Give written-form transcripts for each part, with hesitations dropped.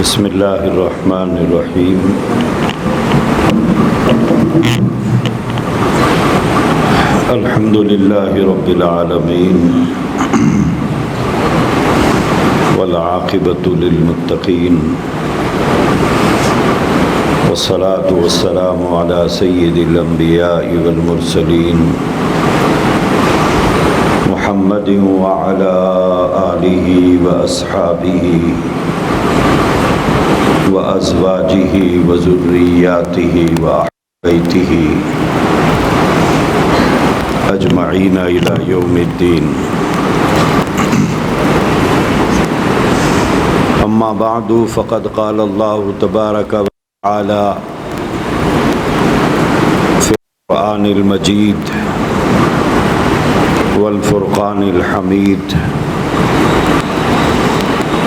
بسم اللہ الرحمن الرحیم۔ الحمد للہ رب العالمین والعاقبۃ للمتقین والصلاة والسلام علی سید الانبیاء والمرسلین محمد وعلی آلہ واصحابہ وازواجہ وذریاتہ وأہل بیتہ اجمعین الی یوم الدین۔ اما بعد فقد قال اللہ تبارک وتعالی فی القرآن المجید والفرقان الحمید۔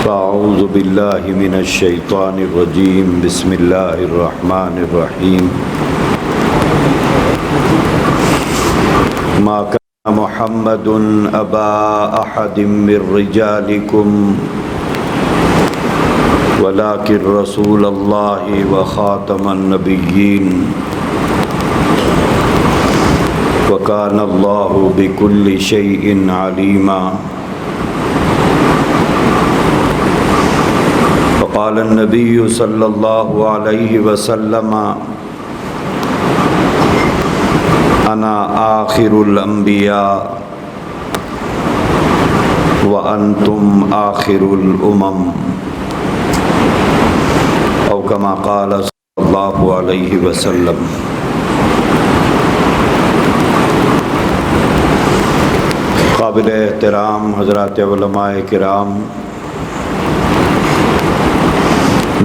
فاعوذ باللہ من الشیطان الرجیم، بسم اللہ الرحمن الرحیم۔ ما كان محمد أبا أحد من رجالكم ولكن رسول الله وخاتم النبيين وكان الله بكل شيء عليما۔ وقال النبي صلى الله عليه وسلم انا آخر الانبیاء وانتم آخر الامم، او کما قال صلی اللہ علیہ وسلم۔ قابل احترام حضرات علماء کرام،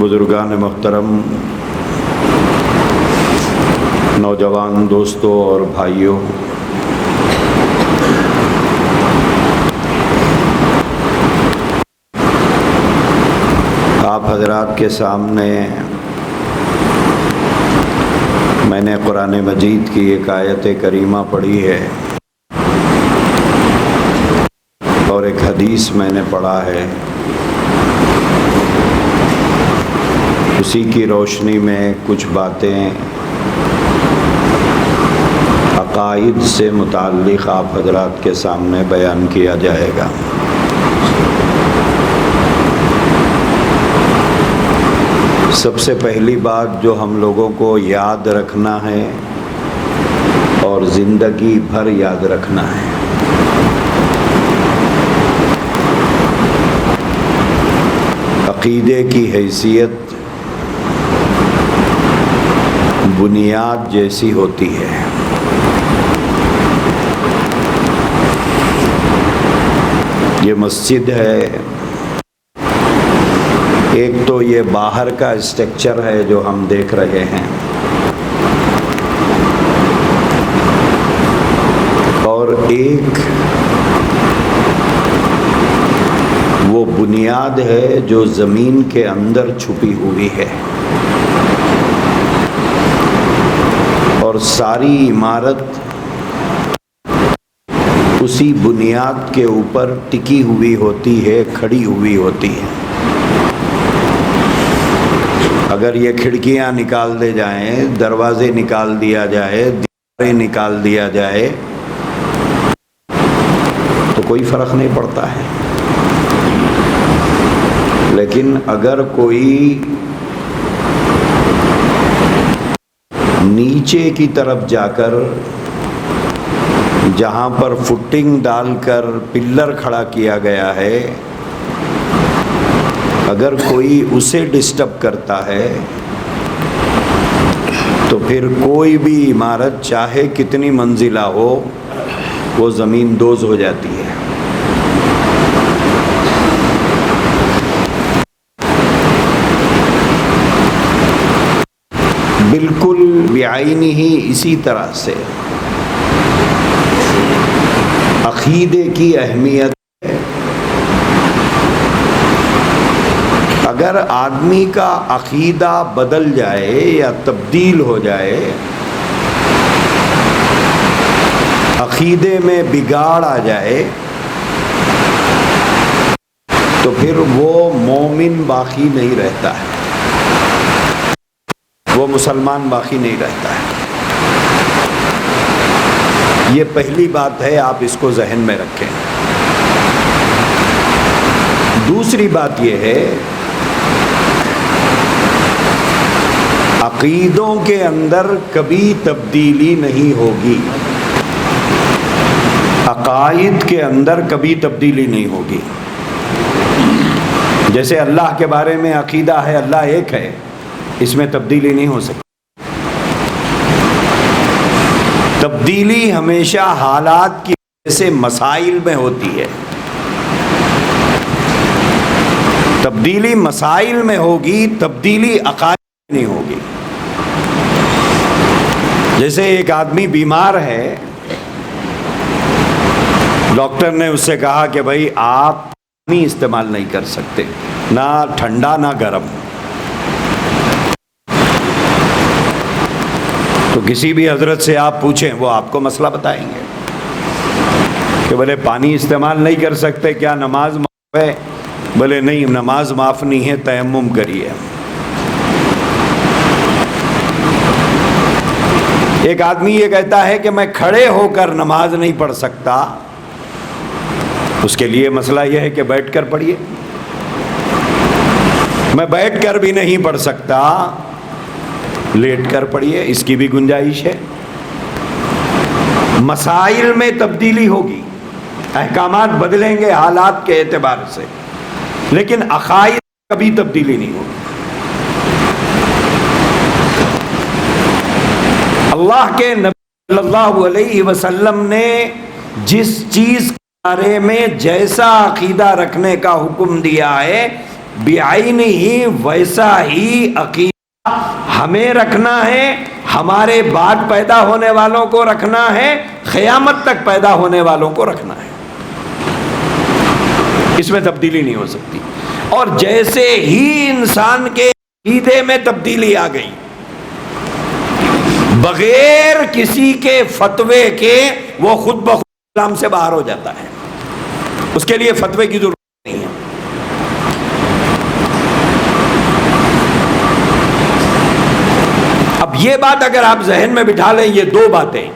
بزرگان محترم، نوجوان دوستوں اور بھائیوں، آپ حضرات کے سامنے میں نے قرآن مجید کی ایک آیت کریمہ پڑھی ہے اور ایک حدیث میں نے پڑھا ہے۔ اسی کی روشنی میں کچھ باتیں عقائد سے متعلق آپ حضرات کے سامنے بیان کیا جائے گا۔ سب سے پہلی بات جو ہم لوگوں کو یاد رکھنا ہے اور زندگی بھر یاد رکھنا ہے، عقیدے کی حیثیت بنیاد جیسی ہوتی ہے۔ یہ مسجد ہے، ایک تو یہ باہر کا اسٹرکچر ہے جو ہم دیکھ رہے ہیں، اور ایک وہ بنیاد ہے جو زمین کے اندر چھپی ہوئی ہے، اور ساری عمارت اسی بنیاد کے اوپر ٹکی ہوئی ہوتی ہے، کھڑی ہوئی ہوتی ہے۔ اگر یہ کھڑکیاں نکال دے جائیں، دروازے نکال دیا جائے، دیواریں نکال دیا جائے تو کوئی فرق نہیں پڑتا ہے، لیکن اگر کوئی نیچے کی طرف جا کر جہاں پر فٹنگ ڈال کر پلر کھڑا کیا گیا ہے، اگر کوئی اسے ڈسٹرب کرتا ہے تو پھر کوئی بھی عمارت چاہے کتنی منزلہ ہو وہ زمین دوز ہو جاتی ہے۔ بالکل بعینی ہی اسی طرح سے عقیدے کی اہمیت ہے۔ اگر آدمی کا عقیدہ بدل جائے یا تبدیل ہو جائے، عقیدے میں بگاڑ آ جائے، تو پھر وہ مومن باقی نہیں رہتا ہے، وہ مسلمان باقی نہیں رہتا ہے۔ یہ پہلی بات ہے، آپ اس کو ذہن میں رکھیں۔ دوسری بات یہ ہے، عقیدوں کے اندر کبھی تبدیلی نہیں ہوگی، عقائد کے اندر کبھی تبدیلی نہیں ہوگی۔ جیسے اللہ کے بارے میں عقیدہ ہے اللہ ایک ہے، اس میں تبدیلی نہیں ہو سکتی۔ تبدیلی ہمیشہ حالات کی وجہ سے مسائل میں ہوتی ہے، تبدیلی مسائل میں ہوگی، تبدیلی عقائد میں نہیں ہوگی۔ جیسے ایک آدمی بیمار ہے، ڈاکٹر نے اس سے کہا کہ بھائی آپ پانی استعمال نہیں کر سکتے، نہ ٹھنڈا نہ گرم۔ تو کسی بھی حضرت سے آپ پوچھیں، وہ آپ کو مسئلہ بتائیں گے کہ بولے پانی استعمال نہیں کر سکتے، کیا نماز معاف ہے؟ بولے نہیں، نماز معاف نہیں ہے، تیمم کریے۔ ایک آدمی یہ کہتا ہے کہ میں کھڑے ہو کر نماز نہیں پڑھ سکتا، اس کے لیے مسئلہ یہ ہے کہ بیٹھ کر پڑھیے۔ میں بیٹھ کر بھی نہیں پڑھ سکتا، لیٹ کر پڑھیے، اس کی بھی گنجائش ہے۔ مسائل میں تبدیلی ہوگی، احکامات بدلیں گے حالات کے اعتبار سے، لیکن عقائد کبھی تبدیلی نہیں ہوگی۔ اللہ کے نبی صلی اللہ علیہ وسلم نے جس چیز کے بارے میں جیسا عقیدہ رکھنے کا حکم دیا ہے، بعینہ ہی ویسا ہی عقیدہ ہمیں رکھنا ہے، ہمارے بعد پیدا ہونے والوں کو رکھنا ہے، قیامت تک پیدا ہونے والوں کو رکھنا ہے۔ اس میں تبدیلی نہیں ہو سکتی۔ اور جیسے ہی انسان کے عقیدے میں تبدیلی آ گئی، بغیر کسی کے فتوے کے وہ خود بخود اسلام سے باہر ہو جاتا ہے، اس کے لیے فتوے کی ضرورت نہیں ہے۔ اب یہ بات اگر آپ ذہن میں بٹھا لیں، یہ دو باتیں،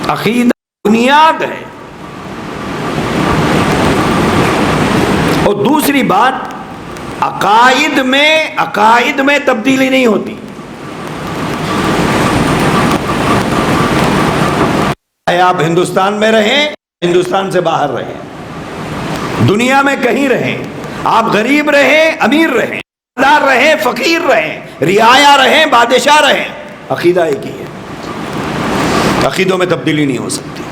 عقیدہ بنیاد ہے، اور دوسری بات عقائد میں تبدیلی نہیں ہوتی۔ آپ ہندوستان میں رہیں، ہندوستان سے باہر رہیں، دنیا میں کہیں رہیں، آپ غریب رہیں، امیر رہیں، دار رہیں، فقیر رہیں، رعایا رہیں، بادشاہ رہیں، عقیدہ ایک ہی ہے، عقیدوں میں تبدیلی نہیں ہو سکتی۔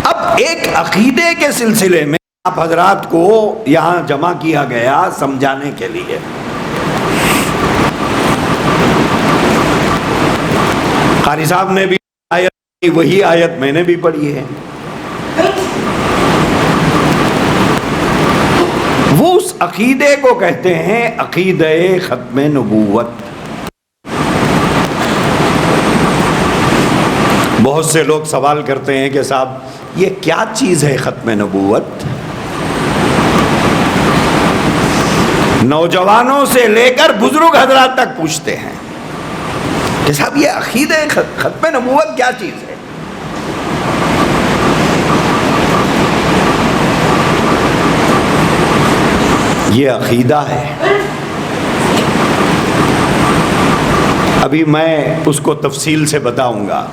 اب ایک عقیدے کے سلسلے میں آپ حضرات کو یہاں جمع کیا گیا سمجھانے کے لیے۔ قاری صاحب نے بھی آیت، وہی آیت میں نے بھی پڑھی ہے، وہ اس عقیدے کو کہتے ہیں عقیدہ ختم نبوت۔ بہت سے لوگ سوال کرتے ہیں کہ صاحب یہ کیا چیز ہے ختم نبوت؟ نوجوانوں سے لے کر بزرگ حضرات تک پوچھتے ہیں کہ صاحب یہ عقیدہ ختم نبوت کیا چیز ہے؟ یہ عقیدہ ہے۔ ابھی میں اس کو تفصیل سے بتاؤں گا۔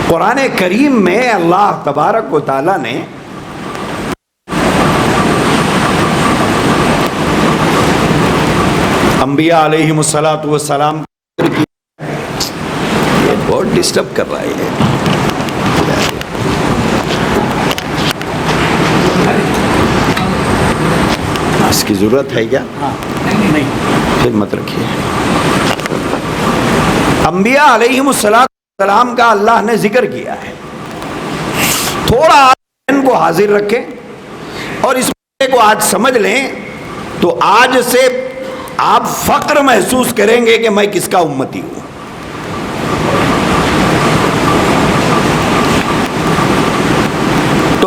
قرآن کریم میں اللہ تبارک و تعالی نے انبیاء علیہم السلام بہت ڈسٹرب کر رہا ہے، اس کی ضرورت ہے کیا؟ نہیں، پھر مت رکھیے۔ انبیاء علیہم السلام کا اللہ نے ذکر کیا ہے، تھوڑا ان کو حاضر رکھیں اور اس مسئلے کو آج سمجھ لیں، تو آج سے آپ فخر محسوس کریں گے کہ میں کس کا امتی ہوں۔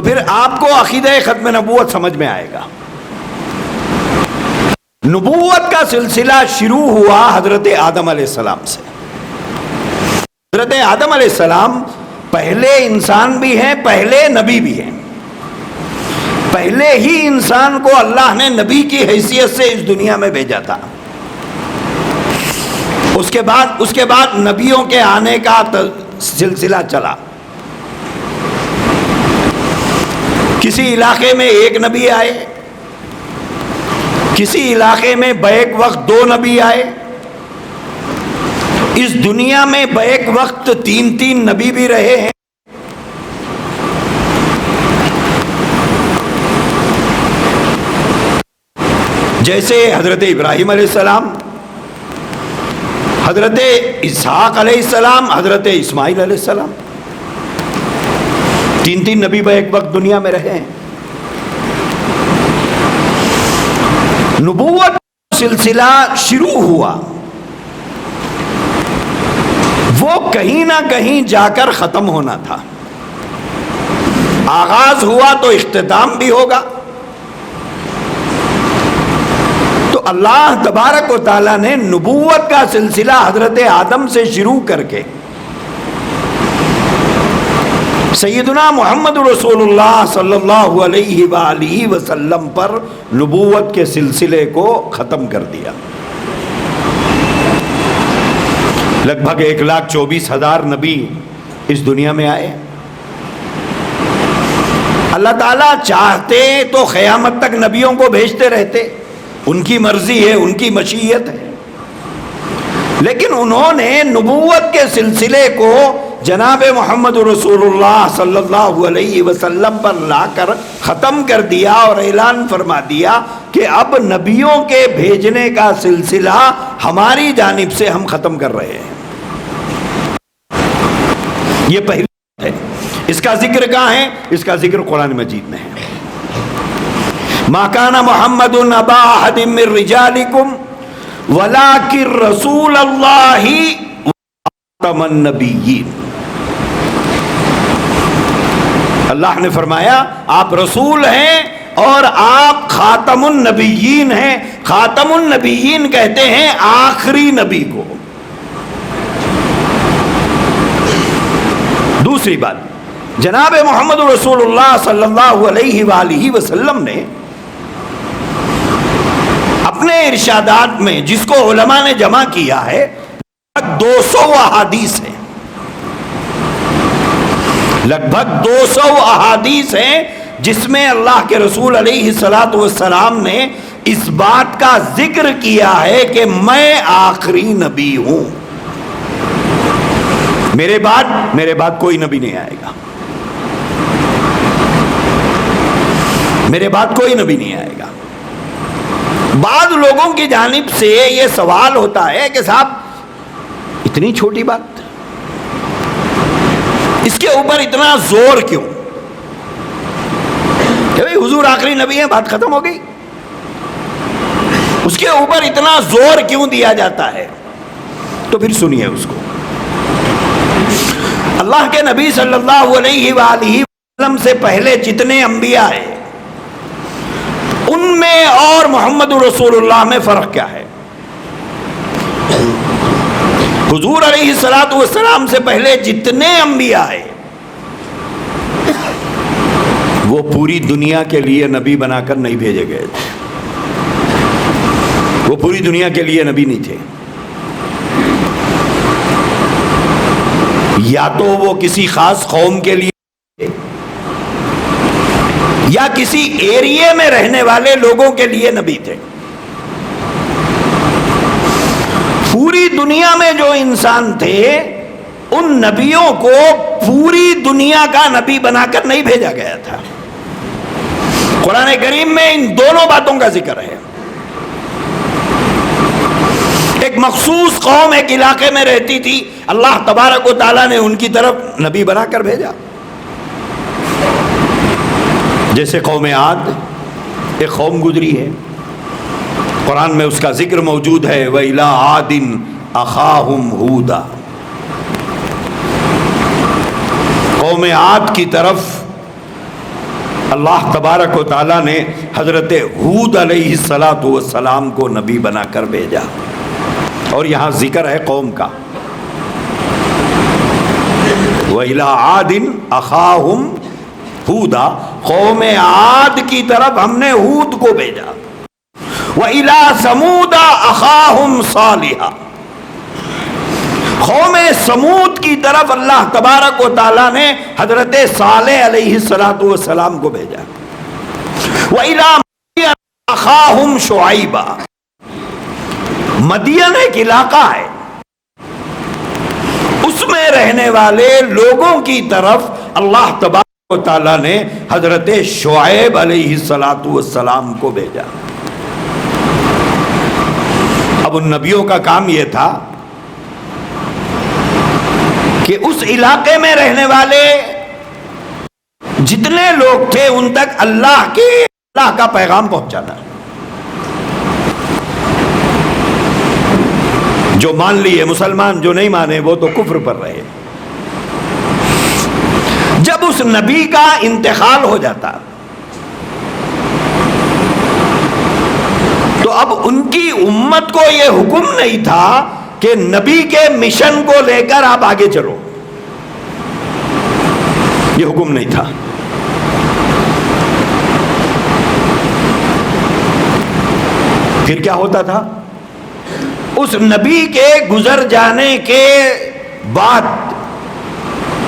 پھر آپ کو عقیدہ ختم نبوت سمجھ میں آئے گا۔ نبوت کا سلسلہ شروع ہوا حضرت آدم علیہ السلام سے۔ حضرت آدم علیہ السلام پہلے انسان بھی ہیں، پہلے نبی بھی ہیں۔ پہلے ہی انسان کو اللہ نے نبی کی حیثیت سے اس دنیا میں بھیجا تھا۔ اس کے بعد نبیوں کے آنے کا سلسلہ چلا۔ کسی علاقے میں ایک نبی آئے، کسی علاقے میں بیک وقت 2 نبی آئے، اس دنیا میں بیک وقت 3 نبی بھی رہے ہیں۔ جیسے حضرت ابراہیم علیہ السلام، حضرت اسحاق علیہ السلام، حضرت اسماعیل علیہ السلام، 3 نبی بیک وقت دنیا میں رہے ہیں۔ نبوت سلسلہ شروع ہوا، وہ کہیں نہ کہیں جا کر ختم ہونا تھا۔ آغاز ہوا تو اختتام بھی ہوگا۔ تو اللہ تبارک و تعالیٰ نے نبوت کا سلسلہ حضرت آدم سے شروع کر کے سیدنا محمد رسول اللہ صلی اللہ علیہ وآلہ وسلم پر نبوت کے سلسلے کو ختم کر دیا۔ لگ بھگ 1,24,000 نبی اس دنیا میں آئے۔ اللہ تعالیٰ چاہتے تو قیامت تک نبیوں کو بھیجتے رہتے، ان کی مرضی ہے، ان کی مشیت ہے، لیکن انہوں نے نبوت کے سلسلے کو جناب محمد رسول اللہ صلی اللہ علیہ وسلم پر لا کر ختم کر دیا اور اعلان فرما دیا کہ اب نبیوں کے بھیجنے کا سلسلہ ہماری جانب سے ہم ختم کر رہے ہیں۔ یہ پہلی بات ہے۔ اس کا ذکر کہاں ہے؟ اس کا ذکر قرآن مجید میں ہے۔ ما کان محمد ابا احد من رجالکم ولکن رسول اللہ وخاتم النبیین۔ اللہ نے فرمایا آپ رسول ہیں اور آپ خاتم النبیین ہیں۔ خاتم النبیین کہتے ہیں آخری نبی کو۔ دوسری بات، جناب محمد رسول اللہ صلی اللہ علیہ وآلہ وسلم نے اپنے ارشادات میں، جس کو علماء نے جمع کیا ہے، 200 احادیث ہیں، لگ بھگ 200 احادیث ہیں جس میں اللہ کے رسول علیہ الصلوۃ والسلام نے اس بات کا ذکر کیا ہے کہ میں آخری نبی ہوں، میرے بعد کوئی نبی نہیں آئے گا، میرے بعد کوئی نبی نہیں آئے گا۔ بعض لوگوں کی جانب سے یہ سوال ہوتا ہے کہ صاحب اتنی چھوٹی بات، اس کے اوپر اتنا زور کیوں؟ کہ بھئی حضور آخری نبی ہیں، بات ختم ہو گئی، اس کے اوپر اتنا زور کیوں دیا جاتا ہے؟ تو پھر سنیے اس کو۔ اللہ کے نبی صلی اللہ علیہ وآلہ وسلم سے پہلے جتنے انبیاء ہیں ان میں اور محمد رسول اللہ میں فرق کیا ہے؟ حضور علیہ الصلوۃ والسلام سے پہلے جتنے انبیاء ہیں وہ پوری دنیا کے لیے نبی بنا کر نہیں بھیجے گئے تھے، وہ پوری دنیا کے لیے نبی نہیں تھے۔ یا تو وہ کسی خاص قوم کے لیے یا کسی ایریے میں رہنے والے لوگوں کے لیے نبی تھے۔ پوری دنیا میں جو انسان تھے ان نبیوں کو پوری دنیا کا نبی بنا کر نہیں بھیجا گیا تھا۔ قرآن کریم میں ان دونوں باتوں کا ذکر ہے۔ ایک مخصوص قوم ایک علاقے میں رہتی تھی، اللہ تبارک و تعالیٰ نے ان کی طرف نبی بنا کر بھیجا، جیسے قوم عاد ایک قوم گزری ہے، قرآن میں اس کا ذکر موجود ہے، وَإِلَىٰ عَادٍ أَخَاهُمْ هُودًا۔ قوم عاد کی طرف اللہ تبارک و تعالیٰ نے حضرت ہود علیہ السلام کو نبی بنا کر بھیجا، اور یہاں ذکر ہے قوم کا، وَإِلَىٰ عَادٍ أَخَاهُمْ هُودًا، قوم عاد کی طرف ہم نے ہود کو بھیجا، وَإِلَىٰ ثَمُودَ أَخَاهُمْ صَالِحًا، قوم سمود کی طرف اللہ تبارک و تعالیٰ نے حضرت صالح علیہ السلام کو بھیجا، وَإِلَىٰ مَدْيَنَ أَخَاهُمْ شُعَيْبًا، مدین ایک علاقہ ہے، اس میں رہنے والے لوگوں کی طرف اللہ تبارک و تعالیٰ نے حضرت شعیب علیہ السلام کو بھیجا۔ اب ان نبیوں کا کام یہ تھا کہ اس علاقے میں رہنے والے جتنے لوگ تھے ان تک اللہ کا پیغام پہنچانا، جو مان لیے مسلمان، جو نہیں مانے وہ تو کفر پر رہے۔ جب اس نبی کا انتقال ہو جاتا تو اب ان کی امت کو یہ حکم نہیں تھا کہ نبی کے مشن کو لے کر آپ آگے چلو، یہ حکم نہیں تھا۔ پھر کیا ہوتا تھا؟ اس نبی کے گزر جانے کے بعد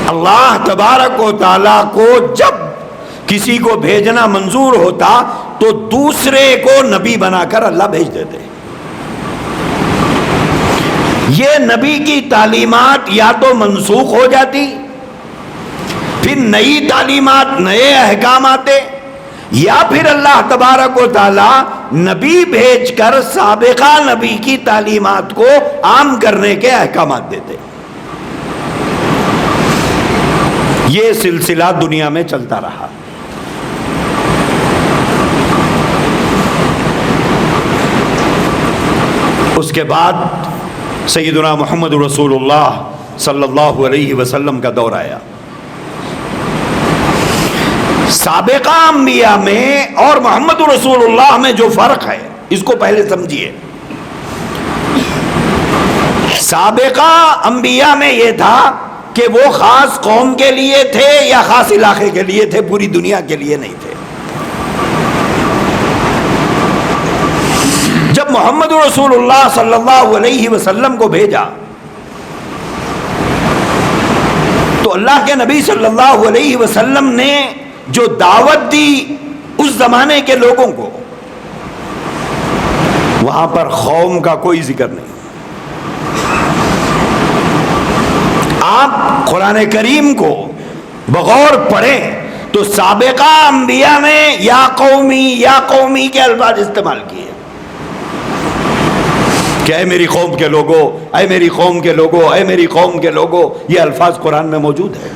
اللہ تبارک و تعالیٰ کو جب کسی کو بھیجنا منظور ہوتا تو دوسرے کو نبی بنا کر اللہ بھیج دیتے۔ یہ نبی کی تعلیمات یا تو منسوخ ہو جاتی، پھر نئی تعلیمات، نئے احکام آتے، یا پھر اللہ تبارک و تعالی نبی بھیج کر سابقہ نبی کی تعلیمات کو عام کرنے کے احکامات دیتے۔ یہ سلسلہ دنیا میں چلتا رہا۔ اس کے بعد سیدنا محمد رسول اللہ صلی اللہ علیہ وسلم کا دور آیا۔ سابقہ انبیاء میں اور محمد رسول اللہ میں جو فرق ہے اس کو پہلے سمجھیے۔ سابقہ انبیاء میں یہ تھا کہ وہ خاص قوم کے لیے تھے یا خاص علاقے کے لیے تھے، پوری دنیا کے لیے نہیں تھے۔ جب محمد رسول اللہ صلی اللہ علیہ وسلم کو بھیجا تو اللہ کے نبی صلی اللہ علیہ وسلم نے جو دعوت دی اس زمانے کے لوگوں کو، وہاں پر قوم کا کوئی ذکر نہیں۔ آپ قرآن کریم کو بغور پڑھیں تو سابقہ انبیاء میں یا قومی کے الفاظ استعمال کیے کہ اے میری قوم کے لوگو، اے میری قوم کے لوگو، اے میری قوم کے لوگو، یہ الفاظ قرآن میں موجود ہے۔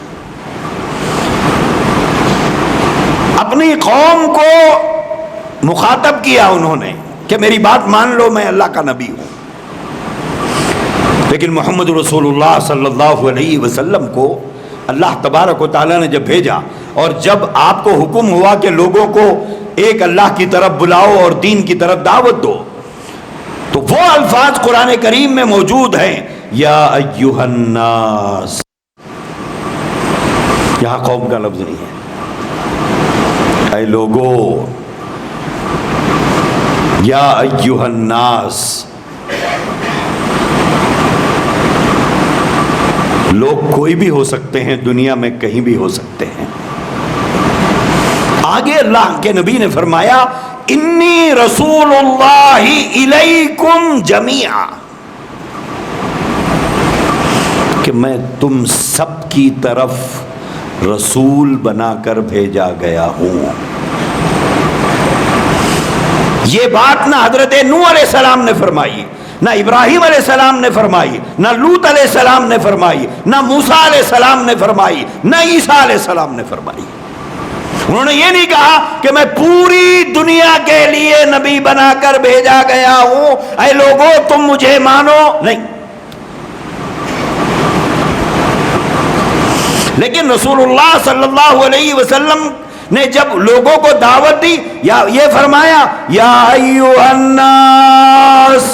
اپنی قوم کو مخاطب کیا انہوں نے کہ میری بات مان لو، میں اللہ کا نبی ہوں۔ لیکن محمد رسول اللہ صلی اللہ علیہ وسلم کو اللہ تبارک و تعالیٰ نے جب بھیجا اور جب آپ کو حکم ہوا کہ لوگوں کو ایک اللہ کی طرف بلاؤ اور دین کی طرف دعوت دو، تو وہ الفاظ قرآن کریم میں موجود ہیں، یا ایھا الناس، یہاں قوم کا لفظ نہیں ہے، اے لوگو، یا ایھا الناس، لوگ کوئی بھی ہو سکتے ہیں، دنیا میں کہیں بھی ہو سکتے ہیں۔ آگے اللہ کے نبی نے فرمایا انی رسول اللہ الیکم جمیعا، کہ میں تم سب کی طرف رسول بنا کر بھیجا گیا ہوں۔ یہ بات نہ حضرت نوح علیہ السلام نے فرمائی، نہ ابراہیم علیہ السلام نے فرمائی، نہ لوط علیہ السلام نے فرمائی، نہ موسیٰ علیہ السلام نے فرمائی، نہ عیسیٰ علیہ السلام نے فرمائی۔ انہوں نے یہ نہیں کہا کہ میں پوری دنیا کے لیے نبی بنا کر بھیجا گیا ہوں، اے لوگوں تم مجھے مانو، نہیں۔ لیکن رسول اللہ صلی اللہ علیہ وسلم نے جب لوگوں کو دعوت دی، یا یہ فرمایا یا ایھا الناس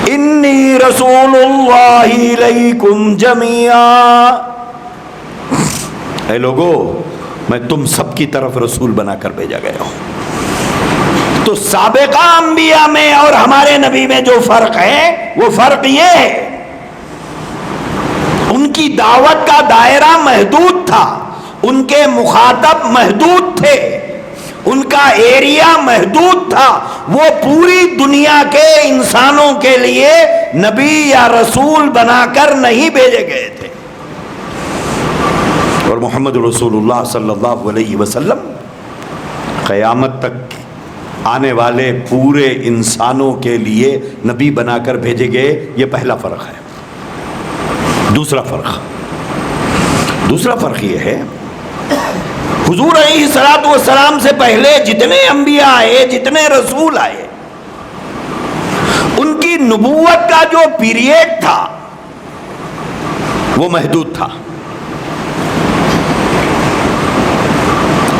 انی رسول اللہ الیکم جمیعا، اے لوگو میں تم سب کی طرف رسول بنا کر بھیجا گیا ہوں۔ تو سابقہ انبیاء میں اور ہمارے نبی میں جو فرق ہے وہ فرق یہ ہے، ان کی دعوت کا دائرہ محدود تھا، ان کے مخاطب محدود تھے، ان کا ایریا محدود تھا، وہ پوری دنیا کے انسانوں کے لیے نبی یا رسول بنا کر نہیں بھیجے گئے تھے۔ اور محمد رسول اللہ صلی اللہ علیہ وسلم قیامت تک آنے والے پورے انسانوں کے لیے نبی بنا کر بھیجے گئے، یہ پہلا فرق ہے۔ دوسرا فرق یہ ہے، حضور علیہ الصلوۃ والسلام سے پہلے جتنے انبیاء آئے، جتنے رسول آئے، ان کی نبوت کا جو پیریڈ تھا وہ محدود تھا،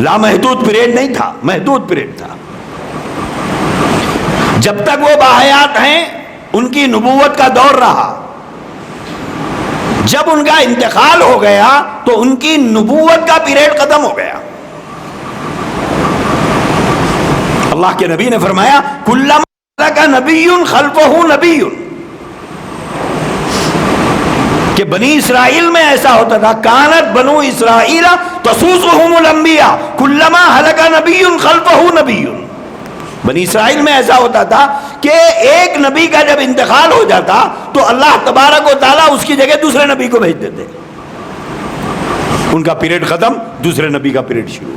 لامحدود پیریڈ نہیں تھا، محدود پیریڈ تھا۔ جب تک وہ باحیات ہیں ان کی نبوت کا دور رہا، جب ان کا انتقال ہو گیا تو ان کی نبوت کا پیریڈ ختم ہو گیا۔ اللہ کے نبی نے فرمایا کلما ہلک نبی خلفہ نبی، کہ بنی اسرائیل میں ایسا ہوتا تھا، کانت بنو اسرائیل تسوسہم الانبیاء کلما ہلک نبی خلفہ نبی، بنی اسرائیل میں ایسا ہوتا تھا کہ ایک نبی کا جب انتقال ہو جاتا تو اللہ تبارک و تعالیٰ اس کی جگہ دوسرے نبی کو بھیج دیتے، ان کا پیریڈ ختم، دوسرے نبی کا پیریڈ شروع۔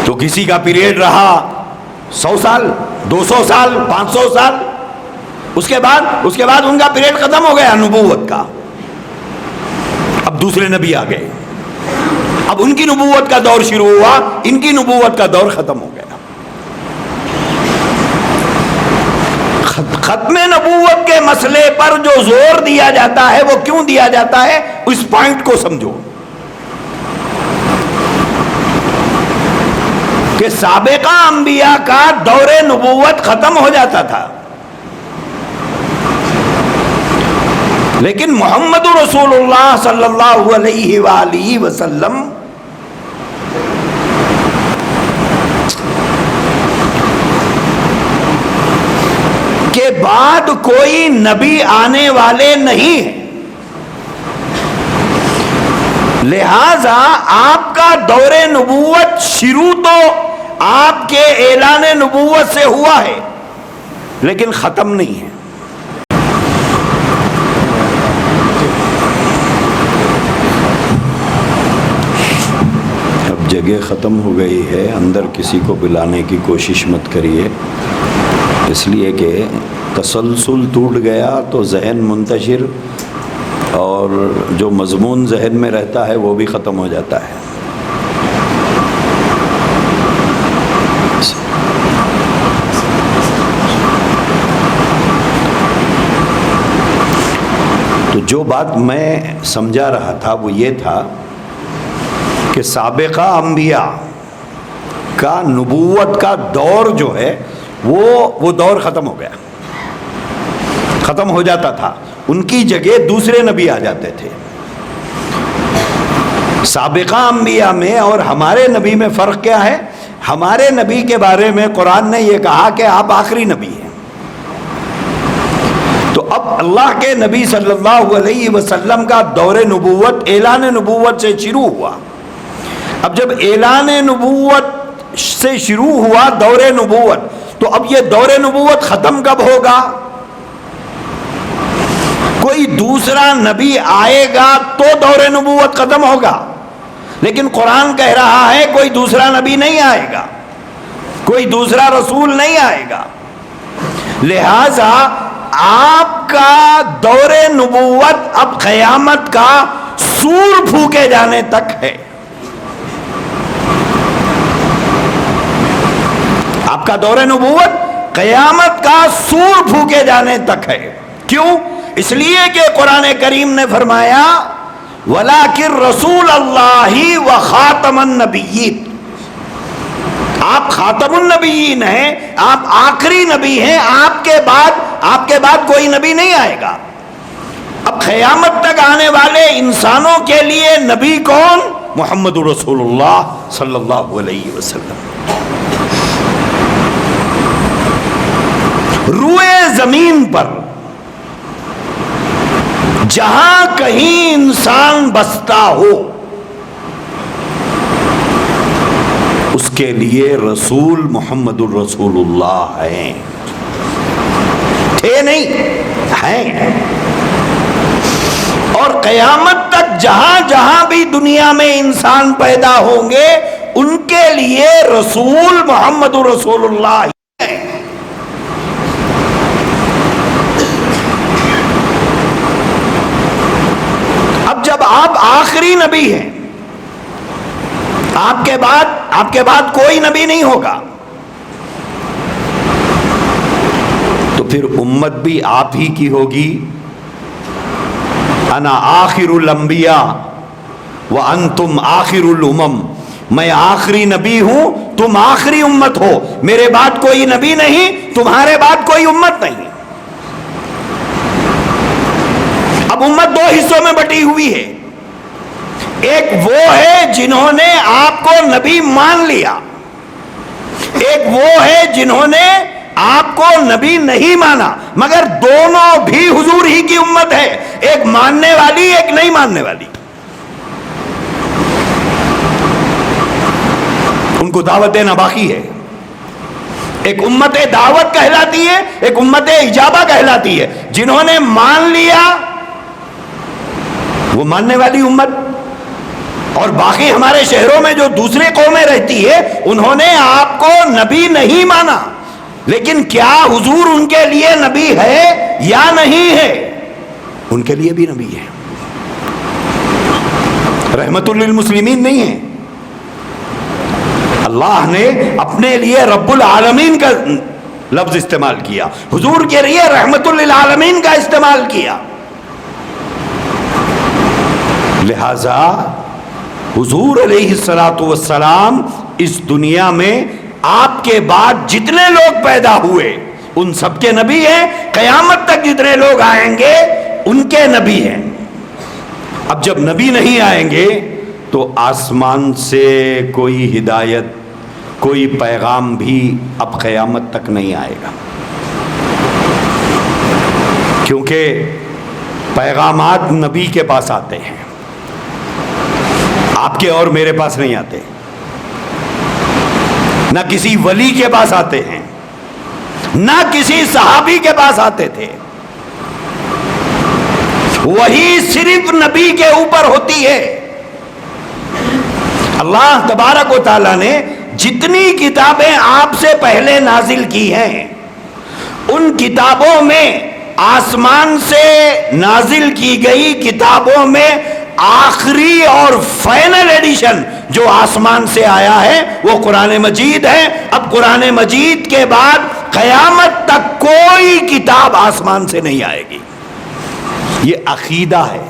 تو کسی کا پیریڈ رہا 100 سال، 200 سال، 500 سال، اس کے بعد ان کا پیریڈ ختم ہو گیا نبوت کا، اب دوسرے نبی آ گئے، اب ان کی نبوت کا دور شروع ہوا، ان کی نبوت کا دور ختم ہو گیا۔ ختم نبوت کے مسئلے پر جو زور دیا جاتا ہے وہ کیوں دیا جاتا ہے، اس پوائنٹ کو سمجھو کہ سابقہ انبیاء کا دور نبوت ختم ہو جاتا تھا، لیکن محمد رسول اللہ صلی اللہ علیہ وآلہ وسلم کے بعد کوئی نبی آنے والے نہیں ہیں، لہذا آپ کا دور نبوت شروع تو آپ کے اعلان نبوت سے ہوا ہے لیکن ختم نہیں ہے۔ اب جگہ ختم ہو گئی ہے، اندر کسی کو بلانے کی کوشش مت کریے، اس لیے کہ تسلسل ٹوٹ گیا تو ذہن منتشر اور جو مضمون ذہن میں رہتا ہے وہ بھی ختم ہو جاتا ہے۔ تو جو بات میں سمجھا رہا تھا وہ یہ تھا کہ سابقہ انبیاء کا نبوت کا دور جو ہے وہ دور ختم ہو گیا، ختم ہو جاتا تھا، ان کی جگہ دوسرے نبی آ جاتے تھے۔ سابقہ انبیاء میں اور ہمارے نبی میں فرق کیا ہے؟ ہمارے نبی کے بارے میں قرآن نے یہ کہا کہ آپ آخری نبی ہیں، تو اب اللہ کے نبی صلی اللہ علیہ وسلم کا دور نبوت اعلان نبوت سے شروع ہوا۔ اب جب اعلان نبوت سے شروع ہوا دور نبوت، تو اب یہ دور نبوت ختم کب ہوگا؟ کوئی دوسرا نبی آئے گا تو دور نبوت ختم ہوگا، لیکن قرآن کہہ رہا ہے کوئی دوسرا نبی نہیں آئے گا، کوئی دوسرا رسول نہیں آئے گا، لہذا آپ کا دور نبوت اب قیامت کا سور پھونکے جانے تک ہے۔ آپ کا دور نبوت قیامت کا سور پھونکے جانے تک ہے۔ کیوں؟ اس لیے کہ قرآن کریم نے فرمایا ولیکن رسول اللہ و خاتم النبیین، آپ خاتم النبیین ہیں، آپ آخری نبی ہیں، آپ کے بعد کوئی نبی نہیں آئے گا۔ اب قیامت تک آنے والے انسانوں کے لیے نبی کون؟ محمد رسول اللہ صلی اللہ علیہ وسلم۔ روئے زمین پر جہاں کہیں انسان بستا ہو اس کے لیے رسول محمد الرسول اللہ ہیں، تھے نہیں، ہیں۔ اور قیامت تک جہاں جہاں بھی دنیا میں انسان پیدا ہوں گے ان کے لیے رسول محمد الرسول اللہ ہیں۔ اب جب آپ آخری نبی ہیں، آپ کے بعد کوئی نبی نہیں ہوگا، تو پھر امت بھی آپ ہی کی ہوگی۔ انا آخر الانبیاء وانتم آخر الامم، میں آخری نبی ہوں، تم آخری امت ہو، میرے بعد کوئی نبی نہیں، تمہارے بعد کوئی امت نہیں۔ اب امت دو حصوں میں بٹی ہوئی ہے، ایک وہ ہے جنہوں نے آپ کو نبی مان لیا، ایک وہ ہے جنہوں نے آپ کو نبی نہیں مانا، مگر دونوں بھی حضور ہی کی امت ہے، ایک ماننے والی ایک نہیں ماننے والی۔ ان کو دعوت دینا باقی ہے، ایک امت دعوت کہلاتی ہے، ایک امت اجابہ کہلاتی ہے۔ جنہوں نے مان لیا وہ ماننے والی امت، اور باقی ہمارے شہروں میں جو دوسری قومیں رہتی ہے انہوں نے آپ کو نبی نہیں مانا، لیکن کیا حضور ان کے لیے نبی ہے یا نہیں ہے؟ ان کے لیے بھی نبی ہے، رحمت للمسلمین نہیں ہے۔ اللہ نے اپنے لیے رب العالمین کا لفظ استعمال کیا، حضور کے لیے رحمت للعالمین کا استعمال کیا۔ لہذا حضور علیہ السلام اس دنیا میں آپ کے بعد جتنے لوگ پیدا ہوئے ان سب کے نبی ہیں، قیامت تک جتنے لوگ آئیں گے ان کے نبی ہیں۔ اب جب نبی نہیں آئیں گے تو آسمان سے کوئی ہدایت، کوئی پیغام بھی اب قیامت تک نہیں آئے گا، کیونکہ پیغامات نبی کے پاس آتے ہیں، آپ کے اور میرے پاس نہیں آتے، نہ کسی ولی کے پاس آتے ہیں، نہ کسی صحابی کے پاس آتے تھے۔ وہی صرف نبی کے اوپر ہوتی ہے۔ اللہ تبارک و تعالی نے جتنی کتابیں آپ سے پہلے نازل کی ہیں ان کتابوں میں، آسمان سے نازل کی گئی کتابوں میں آخری اور فائنل ایڈیشن جو آسمان سے آیا ہے وہ قرآن مجید ہے۔ اب قرآن مجید کے بعد قیامت تک کوئی کتاب آسمان سے نہیں آئے گی، یہ عقیدہ ہے۔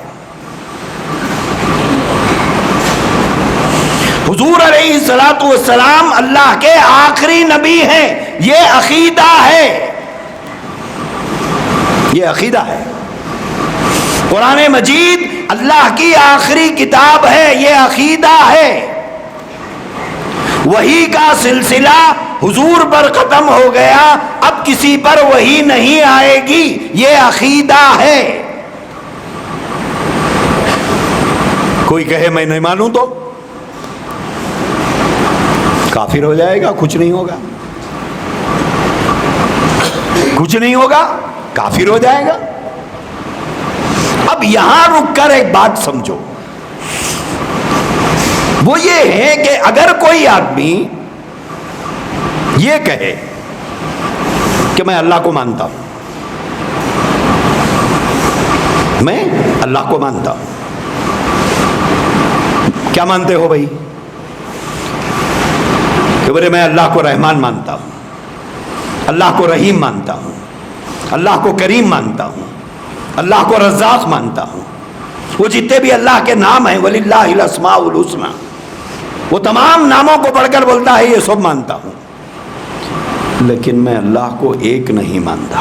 حضور علیہ السلام اللہ کے آخری نبی ہیں، یہ عقیدہ ہے، یہ عقیدہ ہے۔ قرآن مجید اللہ کی آخری کتاب ہے، یہ عقیدہ ہے۔ وحی کا سلسلہ حضور پر ختم ہو گیا، اب کسی پر وحی نہیں آئے گی، یہ عقیدہ ہے۔ کوئی کہے میں نہیں مانوں تو کافر ہو جائے گا، کچھ نہیں ہوگا، کچھ نہیں ہوگا، کافر ہو جائے گا۔ اب یہاں رک کر ایک بات سمجھو، وہ یہ ہے کہ اگر کوئی آدمی یہ کہے کہ میں اللہ کو مانتا ہوں، میں اللہ کو مانتا ہوں، کیا مانتے ہو بھائی؟ کہ بولے میں اللہ کو رحمان مانتا ہوں، اللہ کو رحیم مانتا ہوں، اللہ کو کریم مانتا ہوں، اللہ کو رزاق مانتا ہوں، وہ جتنے بھی اللہ کے نام ہیں وَلِلَّهِ الْأَسْمَاءُ الْحُسْنَى، وہ تمام ناموں کو پڑھ کر بولتا ہے یہ سب مانتا ہوں، لیکن میں اللہ کو ایک نہیں مانتا۔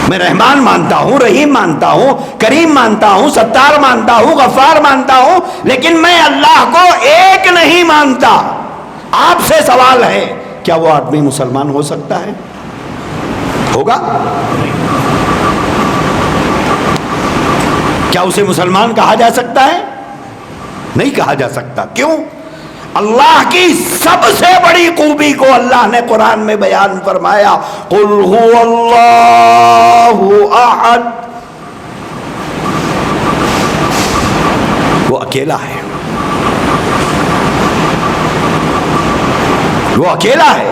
میں رحمان مانتا ہوں، رحیم مانتا ہوں، کریم مانتا ہوں، ستار مانتا ہوں، غفار مانتا ہوں، لیکن میں اللہ کو ایک نہیں مانتا۔ آپ سے سوال ہے، کیا وہ آدمی مسلمان ہو سکتا ہے؟ ہوگا؟ کیا اسے مسلمان کہا جا سکتا ہے؟ نہیں کہا جا سکتا۔ کیوں؟ اللہ کی سب سے بڑی خوبی کو اللہ نے قرآن میں بیان فرمایا، قُلْ هُوَ اللَّهُ أَحَدٌ، وہ اکیلا ہے، وہ اکیلا ہے،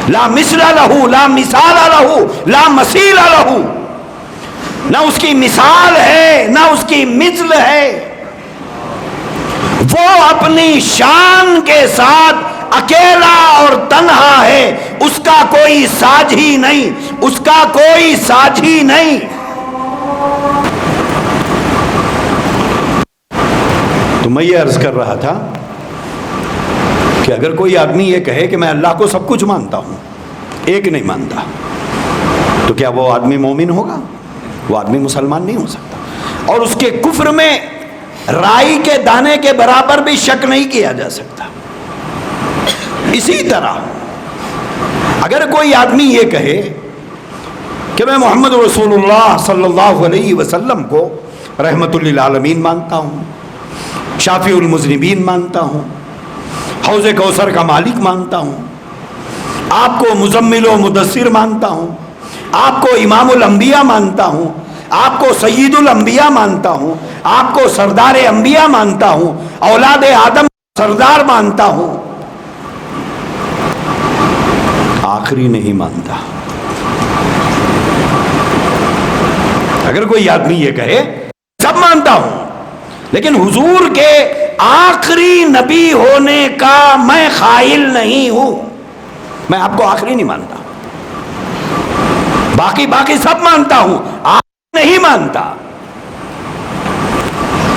لا مثل له، لا مثال له، لا مثیل له، نہ اس کی مثال ہے نہ اس کی مثل ہے۔ وہ اپنی شان کے ساتھ اکیلا اور تنہا ہے، اس کا کوئی ساجھی نہیں، اس کا کوئی ساجھی نہیں۔ تو میں یہ عرض کر رہا تھا کہ اگر کوئی آدمی یہ کہے کہ میں اللہ کو سب کچھ مانتا ہوں، ایک نہیں مانتا، تو کیا وہ آدمی مومن ہوگا؟ وہ آدمی مسلمان نہیں ہو سکتا۔ اور اس کے کفر میں رائی کے دانے کے برابر بھی شک نہیں کیا جا سکتا۔ اسی طرح اگر کوئی آدمی یہ کہے کہ میں محمد رسول اللہ صلی اللہ علیہ وسلم کو رحمت للعالمین مانتا ہوں، شافی المذنبین مانتا ہوں، حوض کوثر کا مالک مانتا ہوں، آپ کو مزمل و مدثر مانتا ہوں، آپ کو امام الانبیاء مانتا ہوں، آپ کو سید الانبیاء مانتا ہوں، آپ کو سردار انبیاء مانتا ہوں، اولاد آدم سردار مانتا ہوں، آخری نہیں مانتا۔ اگر کوئی آدمی یہ کہے سب مانتا ہوں لیکن حضور کے آخری نبی ہونے کا میں قائل نہیں ہوں، میں آپ کو آخری نہیں مانتا، باقی سب مانتا ہوں، آخری نہیں مانتا،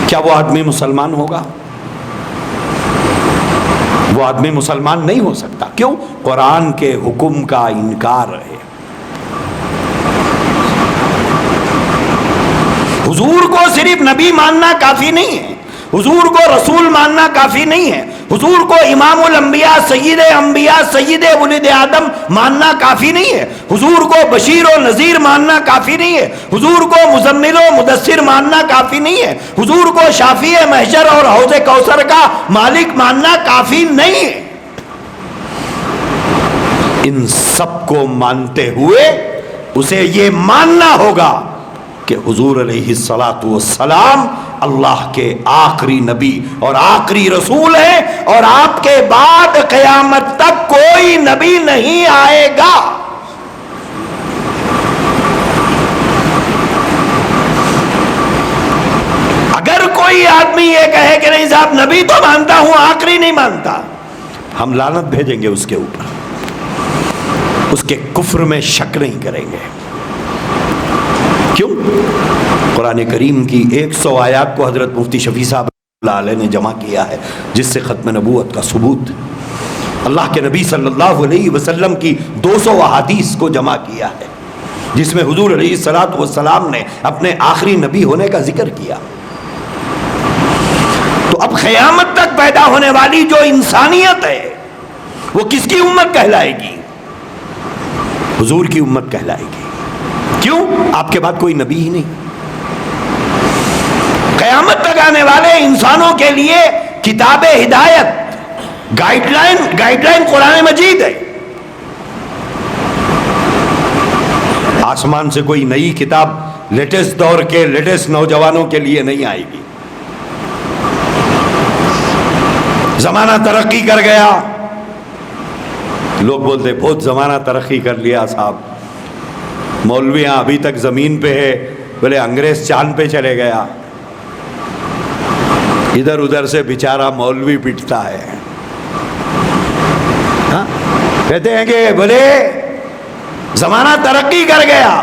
کیا وہ آدمی مسلمان ہوگا؟ وہ آدمی مسلمان نہیں ہو سکتا۔ کیوں؟ قرآن کے حکم کا انکار ہے۔ حضور کو صرف نبی ماننا کافی نہیں ہے، حضور کو رسول ماننا کافی نہیں ہے، حضور کو امام الانبیاء سید انبیاء سید ولد آدم ماننا کافی نہیں ہے، حضور کو بشیر و نذیر ماننا کافی نہیں ہے، حضور کو مزمل و مدثر ماننا کافی نہیں ہے، حضور کو شافی محشر اور حوض کوثر کا مالک ماننا کافی نہیں ہے۔ ان سب کو مانتے ہوئے اسے یہ ماننا ہوگا کہ حضور علیہ السلام اللہ کے آخری نبی اور آخری رسول ہے، اور آپ کے بعد قیامت تک کوئی نبی نہیں آئے گا۔ اگر کوئی آدمی یہ کہے کہ نہیں صاحب نبی تو مانتا ہوں آخری نہیں مانتا، ہم لعنت بھیجیں گے اس کے اوپر، اس کے کفر میں شک نہیں کریں گے۔ کیوں؟ قرآن کریم کی 100 آیات کو حضرت مفتی شفیع صاحب اللہ علیہ نے جمع کیا ہے، جس سے ختم نبوت کا ثبوت، اللہ کے نبی صلی اللہ علیہ وسلم کی 200 احادیث کو جمع کیا ہے، جس میں حضور علیہ السلام نے اپنے آخری نبی ہونے کا ذکر کیا۔ تو اب قیامت تک پیدا ہونے والی جو انسانیت ہے وہ کس کی امت کہلائے گی؟ حضور کی امت کہلائے گی۔ کیوں؟ آپ کے بعد کوئی نبی ہی نہیں۔ قیامت تک آنے والے انسانوں کے لیے کتاب ہدایت، گائیڈ لائن قرآن مجید ہے۔ آسمان سے کوئی نئی کتاب لیٹسٹ دور کے لیٹسٹ نوجوانوں کے لیے نہیں آئے گی۔ زمانہ ترقی کر گیا، لوگ بولتے بہت زمانہ ترقی کر لیا صاحب، مولویاں ابھی تک زمین پہ ہے، بولے انگریز چاند پہ چلے گیا۔ ادھر ادھر سے بیچارہ مولوی پٹتا ہے، کہتے ہیں کہ بولے زمانہ ترقی کر گیا،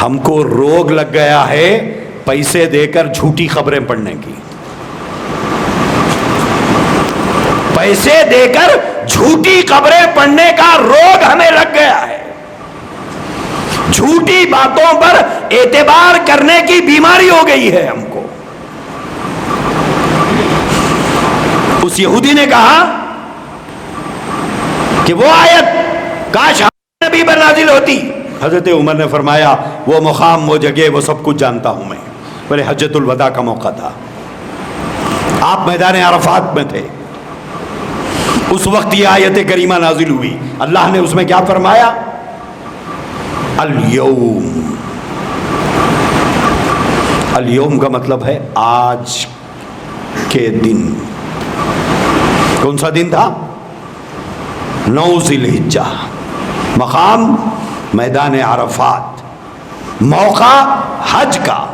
ہم کو روگ لگ گیا ہے پیسے دے کر جھوٹی خبریں پڑھنے کی، پیسے دے کر جھوٹی خبریں پڑھنے کا روگ ہمیں لگ گیا ہے، جھوٹی باتوں پر اعتبار کرنے کی بیماری ہو گئی ہے ہم کو۔ اس یہودی نے کہا کہ وہ آیت کاش نبی پر نازل ہوتی۔ حضرت عمر نے فرمایا وہ مقام، وہ جگہ، وہ سب کچھ جانتا ہوں میں، بولے حجۃ الوداع کا موقع تھا، آپ میدان عرفات میں تھے، اس وقت یہ آیت کریمہ نازل ہوئی۔ اللہ نے اس میں کیا فرمایا؟ اليوم، اليوم کا مطلب ہے آج کے دن۔ کون سا دن تھا؟ 9 ذی الحجہ، مقام میدان عرفات، موقع حج کا،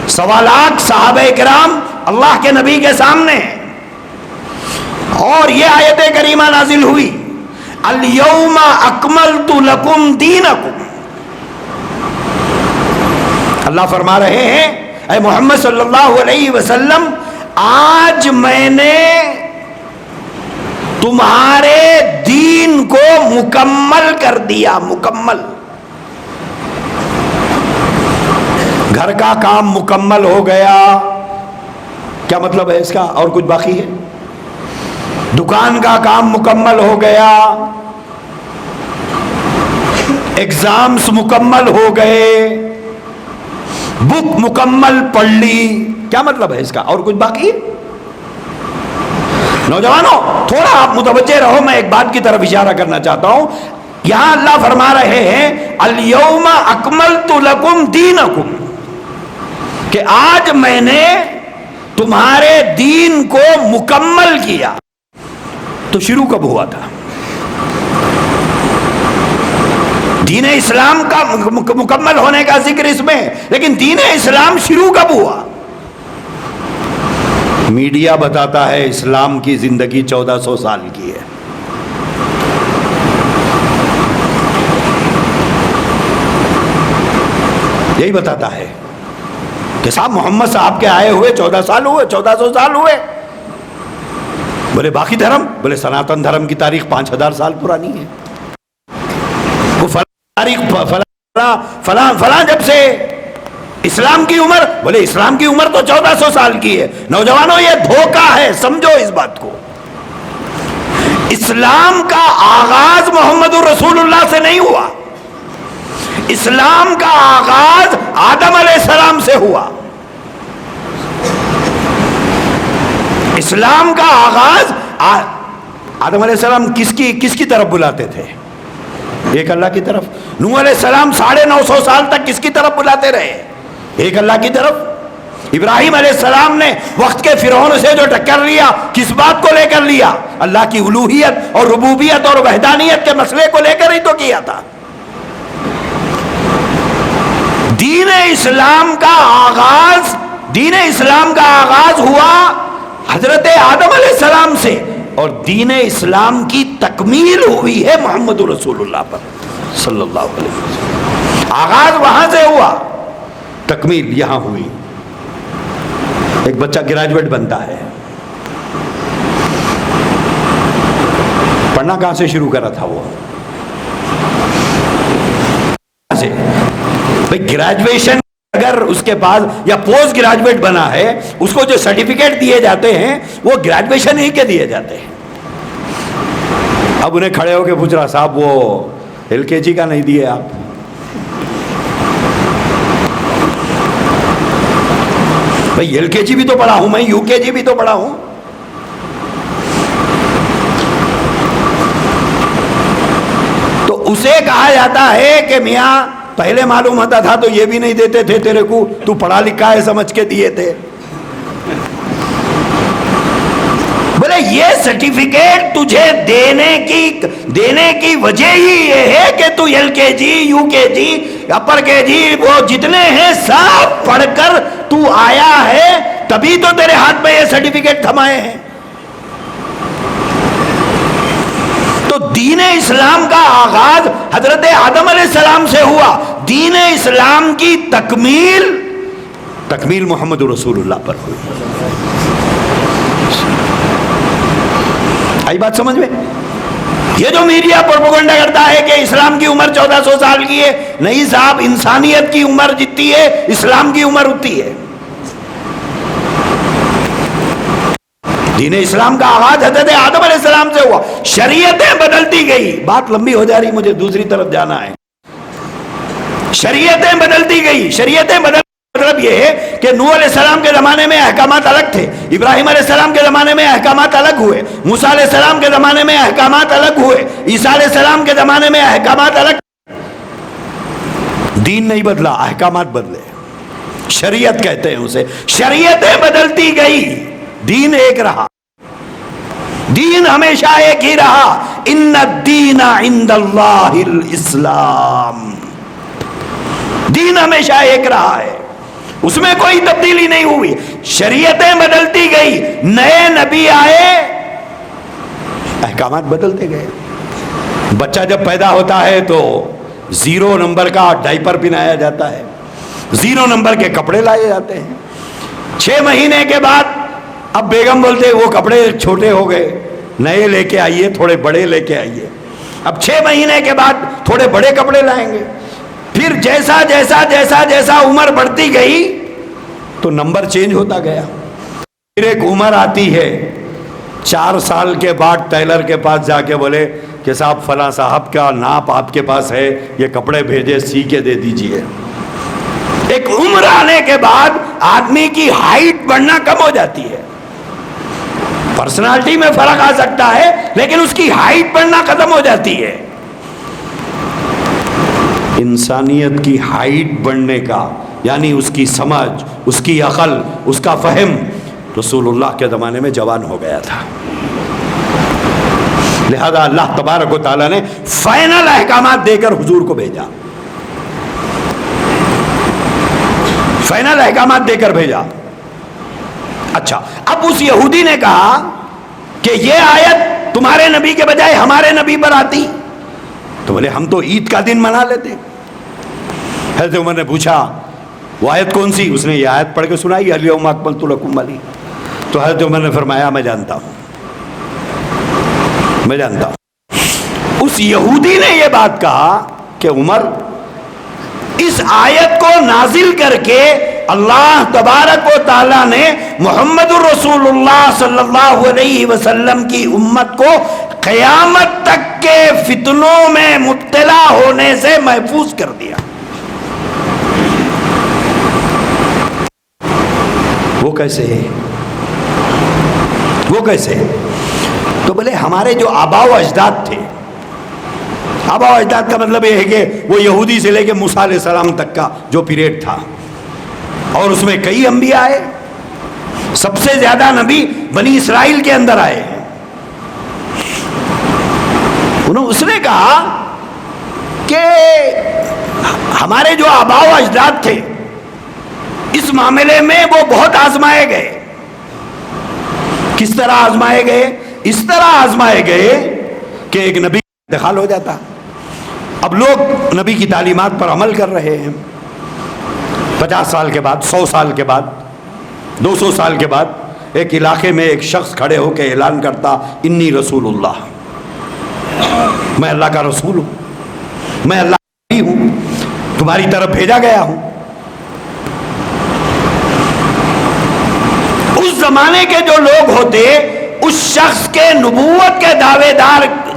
1.25 لاکھ صحابہ کرام اللہ کے نبی کے سامنے ہیں، اور یہ آیت کریمہ نازل ہوئی الیوم اکملت لکم دینکم۔ اللہ فرما رہے ہیں اے محمد صلی اللہ علیہ وسلم، آج میں نے تمہارے دین کو مکمل کر دیا، مکمل۔ گھر کا کام مکمل ہو گیا، کیا مطلب ہے اس کا؟ اور کچھ باقی ہے؟ دکان کا کام مکمل ہو گیا، ایگزامز مکمل ہو گئے، بک مکمل پڑھ لی، کیا مطلب ہے اس کا؟ اور کچھ باقی ہے؟ نوجوانوں تھوڑا آپ متوجہ رہو، میں ایک بات کی طرف اشارہ کرنا چاہتا ہوں۔ یہاں اللہ فرما رہے ہیں الیوم اکملت لکم دینکم، کہ آج میں نے تمہارے دین کو مکمل کیا۔ تو شروع کب ہوا تھا؟ دین اسلام کا مکمل ہونے کا ذکر اس میں، لیکن دین اسلام شروع کب ہوا؟ میڈیا بتاتا ہے اسلام کی زندگی 1400 سال کی ہے، یہی بتاتا ہے کہ صاحب محمد صاحب کے آئے ہوئے 14 سال ہوئے، 1400 سال ہوئے۔ بولے باقی دھرم؟ بولے سناتن دھرم کی تاریخ 5000 سال پرانی ہے، وہ فلاں جب سے اسلام کی عمر، بولے اسلام کی عمر تو 1400 سال کی ہے۔ نوجوانوں یہ دھوکہ ہے، سمجھو اس بات کو۔ اسلام کا آغاز محمد رسول اللہ سے نہیں ہوا، اسلام کا آغاز آدم علیہ السلام سے ہوا۔ اسلام کا آغاز آدم علیہ السلام کس کی طرف بلاتے تھے؟ ایک اللہ کی طرف۔ نوح علیہ السلام 950 سال تک کس کی طرف بلاتے رہے؟ ایک اللہ کی طرف۔ ابراہیم علیہ السلام نے وقت کے فرعون سے جو ٹکر لیا، کس بات کو لے کر لیا؟ اللہ کی الوہیت اور ربوبیت اور وحدانیت کے مسئلے کو لے کر ہی تو کیا تھا۔ دین اسلام کا آغاز ہوا حضرت آدم علیہ السلام سے، اور دین اسلام کی تکمیل ہوئی ہے محمد رسول اللہ پر صلی اللہ علیہ وسلم۔ آغاز وہاں سے ہوا، تکمیل یہاں ہوئی۔ ایک بچہ گریجویٹ بنتا ہے، پڑھنا کہاں سے شروع کرا تھا وہ؟ گریجویشن اگر اس کے پاس یا پوسٹ گریجویٹ بنا ہے، اس کو جو سرٹیفکیٹ دیے جاتے ہیں وہ گریجویشن ہی کے دیے جاتے ہیں۔ اب انہیں کھڑے ہو کے پوچھ رہا صاحب وہ LKG کا نہیں دیے آپ؟ بھائی LKG بھی تو پڑھا ہوں میں، UKG بھی تو پڑھا ہوں۔ تو اسے کہا جاتا ہے کہ میاں پہلے معلوم ہوتا تھا تو یہ بھی نہیں دیتے تھے تیرے کو، تو پڑھا لکھا ہے سمجھ کے دیے تھے۔ بولے یہ سرٹیفکیٹ تجھے دینے کی وجہ ہی یہ ہے کہ تو LKG UKG اپر KG وہ جتنے ہیں سب پڑھ کر تو آیا ہے، تبھی تو تیرے ہاتھ میں یہ سرٹیفکیٹ تھمائے ہیں۔ تو تو دین اسلام کا آغاز حضرت آدم علیہ السلام سے ہوا. دین اسلام کی تکمیل محمد رسول اللہ پر ہوئی. آئی بات سمجھ میں؟ یہ جو میڈیا پروپیگنڈا کرتا ہے کہ اسلام کی عمر 1400 سال کی ہے، نہیں صاحب، انسانیت کی عمر جتنی ہے اسلام کی عمر اتنی ہے. دین اسلام کا آغاز حضرت آدم علیہ السلام سے ہوا. شریعتیں بدلتی گئی. بات لمبی ہو جا رہی، مجھے دوسری طرف جانا ہے. شریعتیں بدلتی گئی. شریعتیں بدل مطلب یہ ہے کہ نوح علیہ السلام کے زمانے میں احکامات الگ تھے، ابراہیم علیہ السلام کے زمانے میں احکامات الگ ہوئے، موسیٰ علیہ السلام کے زمانے میں احکامات الگ ہوئے، عیسیٰ علیہ السلام کے زمانے میں احکامات الگ. دین نہیں بدلا، احکامات بدلے. شریعت کہتے ہیں اسے. شریعتیں بدلتی گئی، دین ایک رہا. دین ہمیشہ ایک ہی رہا. ان الدین عند اللہ الاسلام. دین ہمیشہ ایک رہا ہے، اس میں کوئی تبدیلی نہیں ہوئی. شریعتیں بدلتی گئی، نئے نبی آئے، احکامات بدلتے گئے. بچہ جب پیدا ہوتا ہے تو 0 نمبر کا ڈائپر پہنایا جاتا ہے، 0 نمبر کے کپڑے لائے جاتے ہیں. 6 مہینے کے بعد اب بیگم بولتے وہ کپڑے چھوٹے ہو گئے، نئے لے کے آئیے، تھوڑے بڑے لے کے آئیے. اب 6 مہینے کے بعد تھوڑے بڑے کپڑے لائیں گے. پھر جیسا جیسا جیسا جیسا عمر بڑھتی گئی تو نمبر چینج ہوتا گیا. پھر ایک عمر آتی ہے 4 سال کے بعد ٹیلر کے پاس جا کے بولے کہ صاحب فلاں صاحب کا ناپ آپ کے پاس ہے، یہ کپڑے بھیجے، سی کے دے دیجئے. ایک عمر آنے کے بعد آدمی کی ہائٹ بڑھنا کم ہو جاتی ہے. پرسنالٹی میں فرق آ سکتا ہے لیکن اس کی ہائٹ بڑھنا ختم ہو جاتی ہے. انسانیت کی ہائٹ بڑھنے کا یعنی اس کی سمجھ، اس کی عقل، اس کا فہم رسول اللہ کے زمانے میں جوان ہو گیا تھا. لہذا اللہ تبارک و تعالیٰ نے فائنل احکامات دے کر حضور کو بھیجا. فائنل احکامات دے کر بھیجا. اچھا، اب اس یہودی نے کہا کہ یہ آیت تمہارے نبی کے بجائے ہمارے نبی پر آتی تو بولے ہم تو عید کا دن منا لیتے. حضرت عمر نے پوچھا وہ آیت کون سی؟ اس نے یہ آیت پڑھ کے سنائی، الیوم اکملت لکم والی. تو حضرت عمر نے فرمایا میں جانتا ہوں، میں جانتا ہوں. اس یہودی نے یہ بات کہا کہ عمر، اس آیت کو نازل کر کے اللہ تبارک و تعالیٰ نے محمد الرسول اللہ صلی اللہ علیہ وسلم کی امت کو قیامت تک کے فتنوں میں مبتلا ہونے سے محفوظ کر دیا. وہ کیسے ہے؟ وہ کیسے؟ تو بولے ہمارے جو آبا و اجداد تھے، آبا و اجداد کا مطلب یہ ہے کہ وہ یہودی سے لے کے موسیٰ علیہ السلام تک کا جو پیریڈ تھا، اور اس میں کئی انبیاء آئے. سب سے زیادہ نبی بنی اسرائیل کے اندر آئے ہیں. اس نے کہا کہ ہمارے جو آبا و اجداد تھے اس معاملے میں وہ بہت آزمائے گئے. کس طرح آزمائے گئے؟ اس طرح آزمائے گئے کہ ایک نبی کا انتقال ہو جاتا. اب لوگ نبی کی تعلیمات پر عمل کر رہے ہیں. 50 سال کے بعد، 100 سال کے بعد، 200 سال کے بعد ایک علاقے میں ایک شخص کھڑے ہو کے اعلان کرتا انی رسول اللہ، میں اللہ کا رسول ہوں، میں اللہ کا نبی ہوں، تمہاری طرف بھیجا گیا ہوں. اس زمانے کے جو لوگ ہوتے اس شخص کے نبوت کے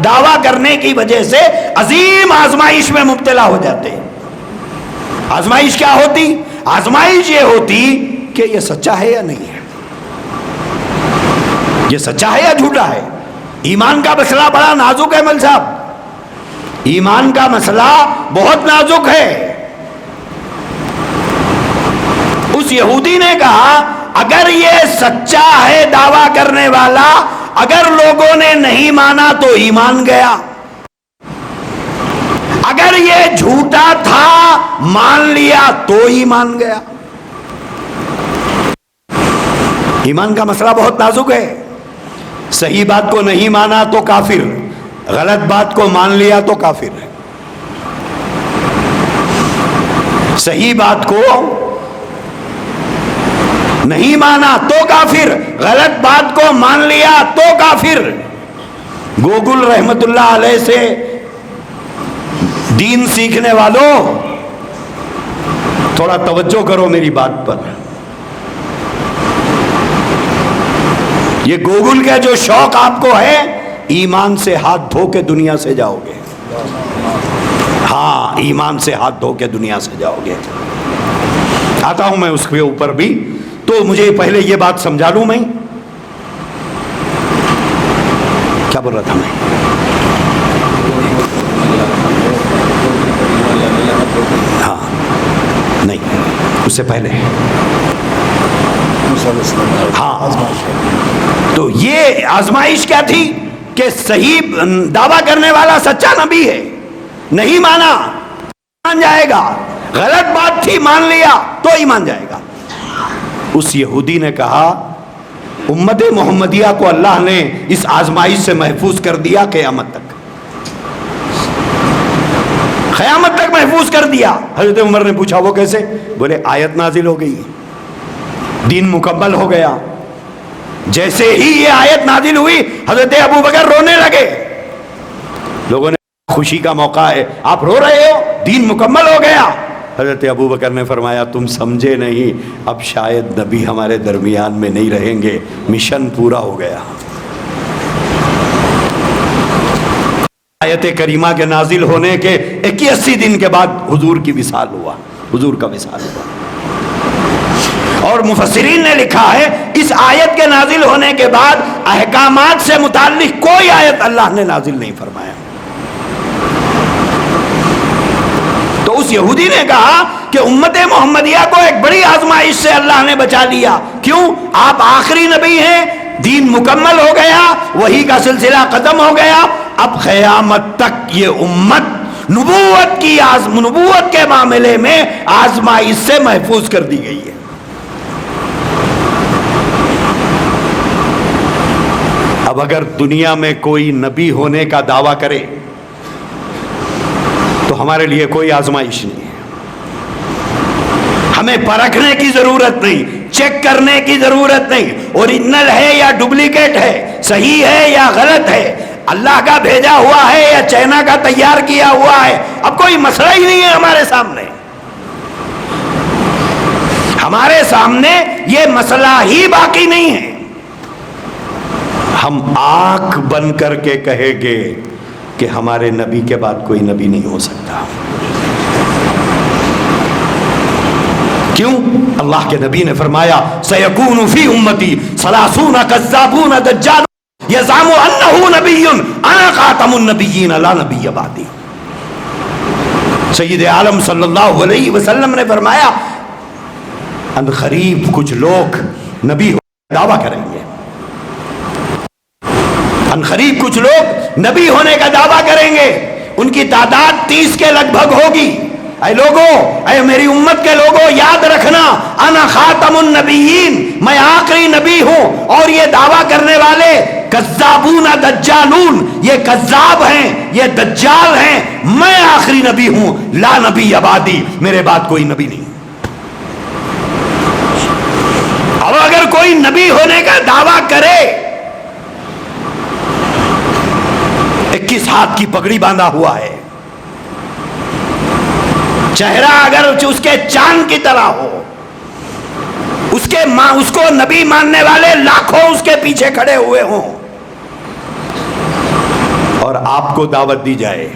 دعویٰ کرنے کی وجہ سے عظیم آزمائش میں مبتلا ہو جاتے. آزمائش کیا ہوتی؟ آزمائش یہ ہوتی کہ یہ سچا ہے یا نہیں ہے، یہ سچا ہے یا جھوٹا ہے. ایمان کا مسئلہ بڑا نازک ہے مل صاحب، ایمان کا مسئلہ بہت نازک ہے. اس یہودی نے کہا اگر یہ سچا ہے دعویٰ کرنے والا، اگر لوگوں نے نہیں مانا تو ایمان گیا، اگر یہ جھوٹا تھا مان لیا تو ایمان گیا. ایمان کا مسئلہ بہت نازک ہے. صحیح بات کو نہیں مانا تو کافر، غلط بات کو مان لیا تو کافر ہے، صحیح بات کو نہیں مانا تو کافر، غلط بات کو مان لیا تو کافر۔ گوگل رحمت اللہ علیہ سے دین سیکھنے والوں تھوڑا توجہ کرو میری بات پر۔ یہ گوگل کا جو شوق آپ کو ہے، ایمان سے ہاتھ دھو کے دنیا سے جاؤ گے، ہاں ایمان سے ہاتھ دھو کے دنیا سے جاؤ گے۔ آتا ہوں میں اس کے اوپر بھی، تو مجھے پہلے یہ بات سمجھا لوں، میں کیا بول رہا تھا میں؟ ہاں نہیں، اس سے پہلے ہاں، تو یہ آزمائش کیا تھی کہ صحیح دعویٰ کرنے والا سچا نبی ہے، نہیں مانا مان جائے گا، غلط بات تھی مان لیا تو ایمان جائے گا۔ اس یہودی نے کہا امت محمدیہ کو اللہ نے اس آزمائش سے محفوظ کر دیا، قیامت تک، قیامت تک محفوظ کر دیا۔ حضرت عمر نے پوچھا وہ کیسے؟ بولے آیت نازل ہو گئی، دین مکمل ہو گیا۔ جیسے ہی یہ آیت نازل ہوئی حضرت ابو بکر رونے لگے، لوگوں نے خوشی کا موقع ہے آپ رو رہے ہو، دین مکمل ہو گیا۔ حضرت ابو بکر نے فرمایا تم سمجھے نہیں، اب شاید نبی ہمارے درمیان میں نہیں رہیں گے، مشن پورا ہو گیا۔ آیت کریمہ کے نازل ہونے کے 81 دن کے بعد حضور کی وصال ہوا، حضور کا وصال ہوا۔ اور مفسرین نے لکھا ہے اس آیت کے نازل ہونے کے بعد احکامات سے متعلق کوئی آیت اللہ نے نازل نہیں فرمایا۔ تو اس یہودی نے کہا کہ امت محمدیہ کو ایک بڑی آزمائش سے اللہ نے بچا لیا، کیوں؟ آپ آخری نبی ہیں، دین مکمل ہو گیا، وحی کا سلسلہ ختم ہو گیا، اب قیامت تک یہ امت نبوت کے معاملے میں آزمائش سے محفوظ کر دی گئی ہے۔ اب اگر دنیا میں کوئی نبی ہونے کا دعویٰ کرے تو ہمارے لیے کوئی آزمائش نہیں ہے، ہمیں پرکھنے کی ضرورت نہیں، چیک کرنے کی ضرورت نہیں، اوریجنل ہے یا ڈپلیکیٹ ہے، صحیح ہے یا غلط ہے، اللہ کا بھیجا ہوا ہے یا چائنا کا تیار کیا ہوا ہے، اب کوئی مسئلہ ہی نہیں ہے ہمارے سامنے۔ ہمارے سامنے یہ مسئلہ ہی باقی نہیں ہے۔ ہم آنکھ بند کر کے کہیں گے کہ ہمارے نبی کے بعد کوئی نبی نہیں ہو سکتا۔ کیوں؟ اللہ کے نبی نے فرمایا سَيَكُونُ فِي أُمَّتِي 30 كَذَّابُونَ دَجَّالُونَ يَزْعَمُ أَنَّهُ نَبِيٌّ أَنَا خَاتَمُ النَّبِيِّينَ لَا نَبِيَّ بَعْدِي۔ سید عالم صلی اللہ علیہ وسلم نے فرمایا ان قریب کچھ لوگ نبی ہونے کا دعویٰ کریں گے، ان قریب کچھ لوگ نبی ہونے کا دعویٰ کریں گے، ان کی تعداد 30 کے لگ بھگ ہوگی۔ اے لوگوں، اے میری امت کے لوگوں، یاد رکھنا انا خاتم النبیین، میں آخری نبی ہوں، اور یہ دعویٰ کرنے والے کذابون دجالون، یہ کذاب ہیں، یہ دجال ہیں، میں آخری نبی ہوں، لا نبی بعدی، میرے بعد کوئی نبی نہیں۔ اب اگر کوئی نبی ہونے کا دعویٰ کرے، 21 ہاتھ کی پگڑی باندھا ہوا ہے، چہرہ اگر اس کے چاند کی طرح ہو، اس کو نبی ماننے والے لاکھوں اس کے پیچھے کھڑے ہوئے ہوں، اور آپ کو دعوت دی جائے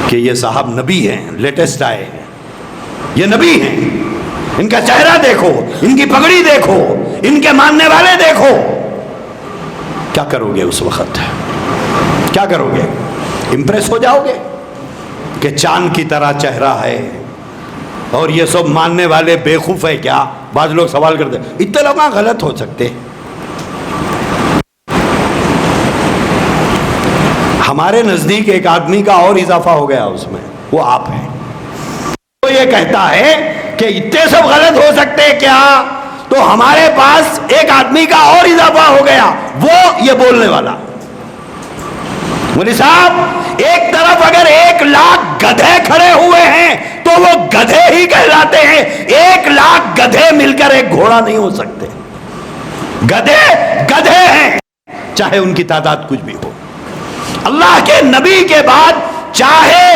کہ یہ صاحب نبی ہیں، لیٹسٹ آئے ہیں، یہ نبی ہیں، ان کا چہرہ دیکھو، ان کی پگڑی دیکھو، ان کے ماننے والے دیکھو، کیا کرو گے اس وقت؟ کیا کرو گے؟ امپریس ہو جاؤ گے کہ چاند کی طرح چہرہ ہے اور یہ سب ماننے والے بیوقوف ہے کیا؟ بعض لوگ سوال کرتے ہیں اتنے لوگ غلط ہو سکتے؟ ہمارے نزدیک ایک آدمی کا اور اضافہ ہو گیا اس میں، وہ آپ ہیں۔ وہ یہ کہتا ہے کہ اتنے سب غلط ہو سکتے کیا؟ تو ہمارے پاس ایک آدمی کا اور اضافہ ہو گیا، وہ یہ بولنے والا۔ مولوی صاحب ایک طرف اگر 1,00,000 گدھے کھڑے ہوئے ہیں تو وہ گدھے ہی کہلاتے ہیں. 1,00,000 گدھے مل کر ایک گھوڑا نہیں ہو سکتے. گدھے گدھے ہیں چاہے ان کی تعداد کچھ بھی ہو. اللہ کے نبی کے بعد چاہے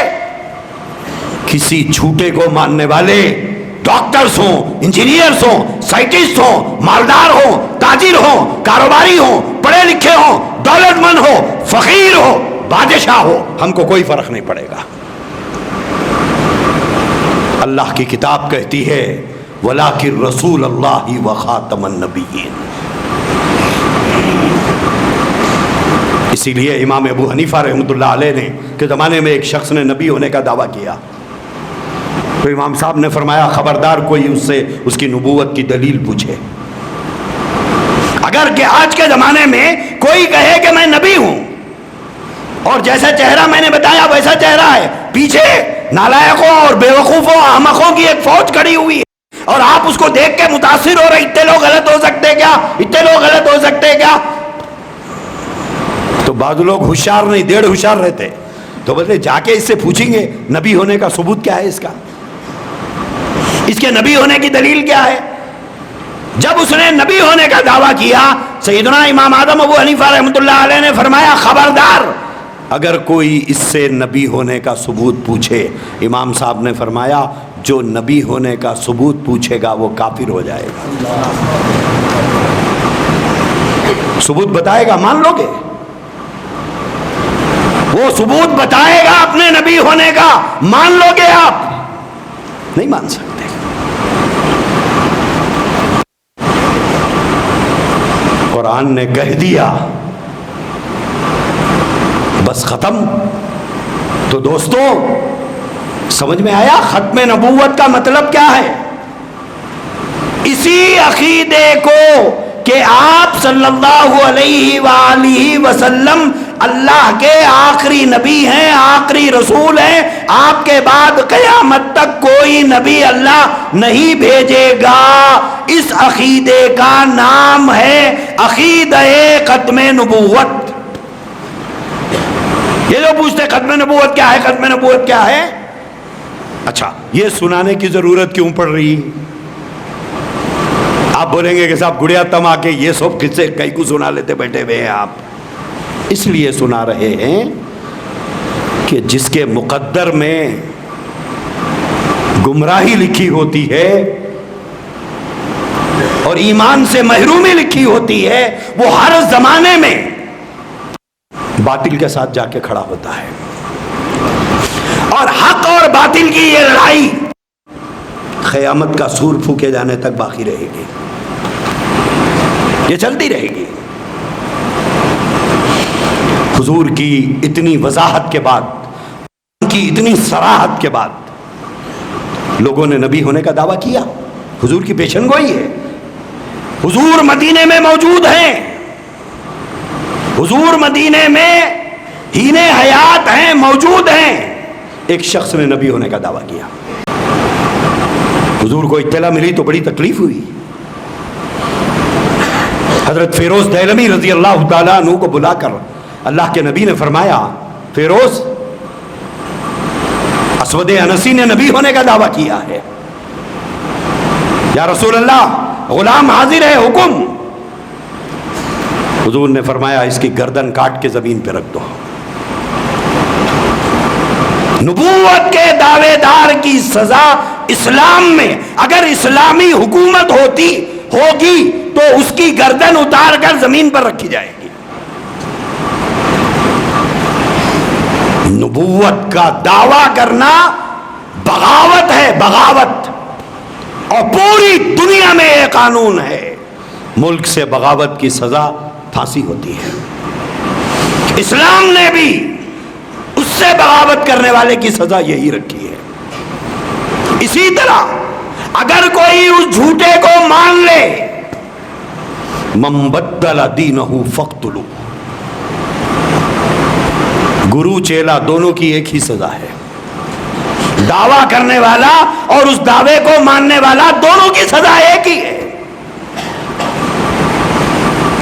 کسی جھوٹے کو ماننے والے ڈاکٹرز ہوں، انجینئرز ہوں، سائنٹسٹ ہوں، مالدار ہوں، تاجر ہوں، کاروباری ہوں، پڑھے لکھے ہوں، دولت مند ہو، فقیر ہو، بادشاہ ہو، ہم کو کوئی فرق نہیں پڑے گا. اللہ کی کتاب کہتی ہے وَلَٰكِن رَسُولَ اللَّهِ وَخَاتَمَ النَّبِيِّينَ. اسی لیے امام ابو حنیفہ رحمۃ اللہ علیہ نے کے زمانے میں ایک شخص نے نبی ہونے کا دعویٰ کیا تو امام صاحب نے فرمایا خبردار کوئی اس سے اس کی نبوت کی دلیل پوچھے. اگر کہ آج کے زمانے میں کوئی کہے کہ میں نبی ہوں اور جیسا چہرہ میں نے بتایا ویسا چہرہ ہے، پیچھے نالائقوں اور بیوقوفوں احمقوں کی ایک فوج کھڑی ہوئی ہے اور آپ اس کو دیکھ کے متاثر ہو رہے اتنے لوگ غلط ہو سکتے کیا، اتنے لوگ غلط ہو سکتے کیا. تو بعض لوگ ہوشیار نہیں 1.5 ہوشیار رہتے تو بولتے جا کے اس سے پوچھیں گے نبی ہونے کا ثبوت کیا ہے، اس کے نبی ہونے کی دلیل کیا ہے. جب اس نے نبی ہونے کا دعویٰ کیا سیدنا امام اعظم ابو حنیفہ رحمۃ اللہ علیہ نے فرمایا خبردار اگر کوئی اس سے نبی ہونے کا ثبوت پوچھے. امام صاحب نے فرمایا جو نبی ہونے کا ثبوت پوچھے گا وہ کافر ہو جائے گا. ثبوت بتائے گا مان لو گے؟ وہ ثبوت بتائے گا اپنے نبی ہونے کا، مان لو گے؟ آپ نہیں مان سکتے. قرآن نے کہہ دیا بس ختم. تو دوستو سمجھ میں آیا ختم نبوت کا مطلب کیا ہے؟ اسی عقیدے کو کہ آپ صلی اللہ علیہ وآلہ وسلم اللہ کے آخری نبی ہیں، آخری رسول ہیں، آپ کے بعد قیامت تک کوئی نبی اللہ نہیں بھیجے گا. اس عقیدے کا نام ہے عقیدہ ختم نبوت. یہ جو پوچھتے ختم نبوت کیا ہے، ختم نبوت کیا ہے، اچھا یہ سنانے کی ضرورت کیوں پڑ رہی؟ آپ بولیں گے کہ صاحب گڑیا تم آ کے یہ سب قصے کئی کو سنا لیتے بیٹھے ہوئے ہیں. آپ اس لیے سنا رہے ہیں کہ جس کے مقدر میں گمراہی لکھی ہوتی ہے اور ایمان سے محرومی لکھی ہوتی ہے وہ ہر زمانے میں باطل کے ساتھ جا کے کھڑا ہوتا ہے. اور حق اور باطل کی یہ لڑائی قیامت کا سور پھونکے جانے تک باقی رہے گی، یہ چلتی رہے گی. حضور کی اتنی وضاحت کے بعد، ان کی اتنی صراحت کے بعد لوگوں نے نبی ہونے کا دعویٰ کیا. حضور کی پیشن گوئی ہے، حضور مدینے میں موجود ہیں، حضور مدینے میں ہین حیات ہیں، موجود ہیں. ایک شخص نے نبی ہونے کا دعویٰ کیا، حضور کو اطلاع ملی تو بڑی تکلیف ہوئی. حضرت فیروز دہلوی رضی اللہ تعالیٰ عنہ کو بلا کر اللہ کے نبی نے فرمایا فیروز اسود انسی نے نبی ہونے کا دعویٰ کیا ہے. یا رسول اللہ غلام حاضر ہے، حکم. حضور نے فرمایا اس کی گردن کاٹ کے زمین پہ رکھ دو. نبوت کے دعوے دار کی سزا اسلام میں اگر اسلامی حکومت ہوگی تو اس کی گردن اتار کر زمین پر رکھی جائے گی. نبوت کا دعویٰ کرنا بغاوت ہے، بغاوت. اور پوری دنیا میں یہ قانون ہے، ملک سے بغاوت کی سزا پھانسی ہوتی ہے. اسلام نے بھی اس سے بغاوت کرنے والے کی سزا یہی رکھی ہے. اسی طرح اگر کوئی اس جھوٹے کو مان لے من بدل دینہ فاقتلوہ، گرو چیلا دونوں کی ایک ہی سزا ہے. دعویٰ کرنے والا اور اس دعوے کو ماننے والا دونوں کی سزا ایک ہی ہے.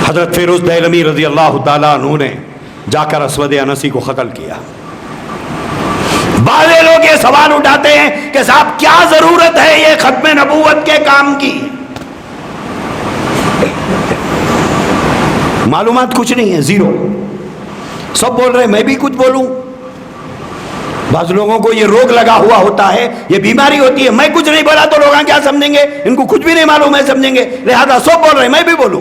حضرت فیروز دہلوی رضی اللہ تعالیٰ عنہ نے جا کر اسود انسی کو قتل کیا. بعض لوگ یہ سوال اٹھاتے ہیں کہ صاحب کیا ضرورت ہے یہ ختم نبوت کے کام کی؟ معلومات کچھ نہیں ہے، زیرو. سب بول رہے ہیں، میں بھی کچھ بولوں. بعض لوگوں کو یہ روگ لگا ہوا ہوتا ہے، یہ بیماری ہوتی ہے، میں کچھ نہیں بولا تو لوگ کیا سمجھیں گے، ان کو کچھ بھی نہیں معلوم ہے سمجھیں گے، لہذا سب بول رہے ہیں میں بھی بولوں.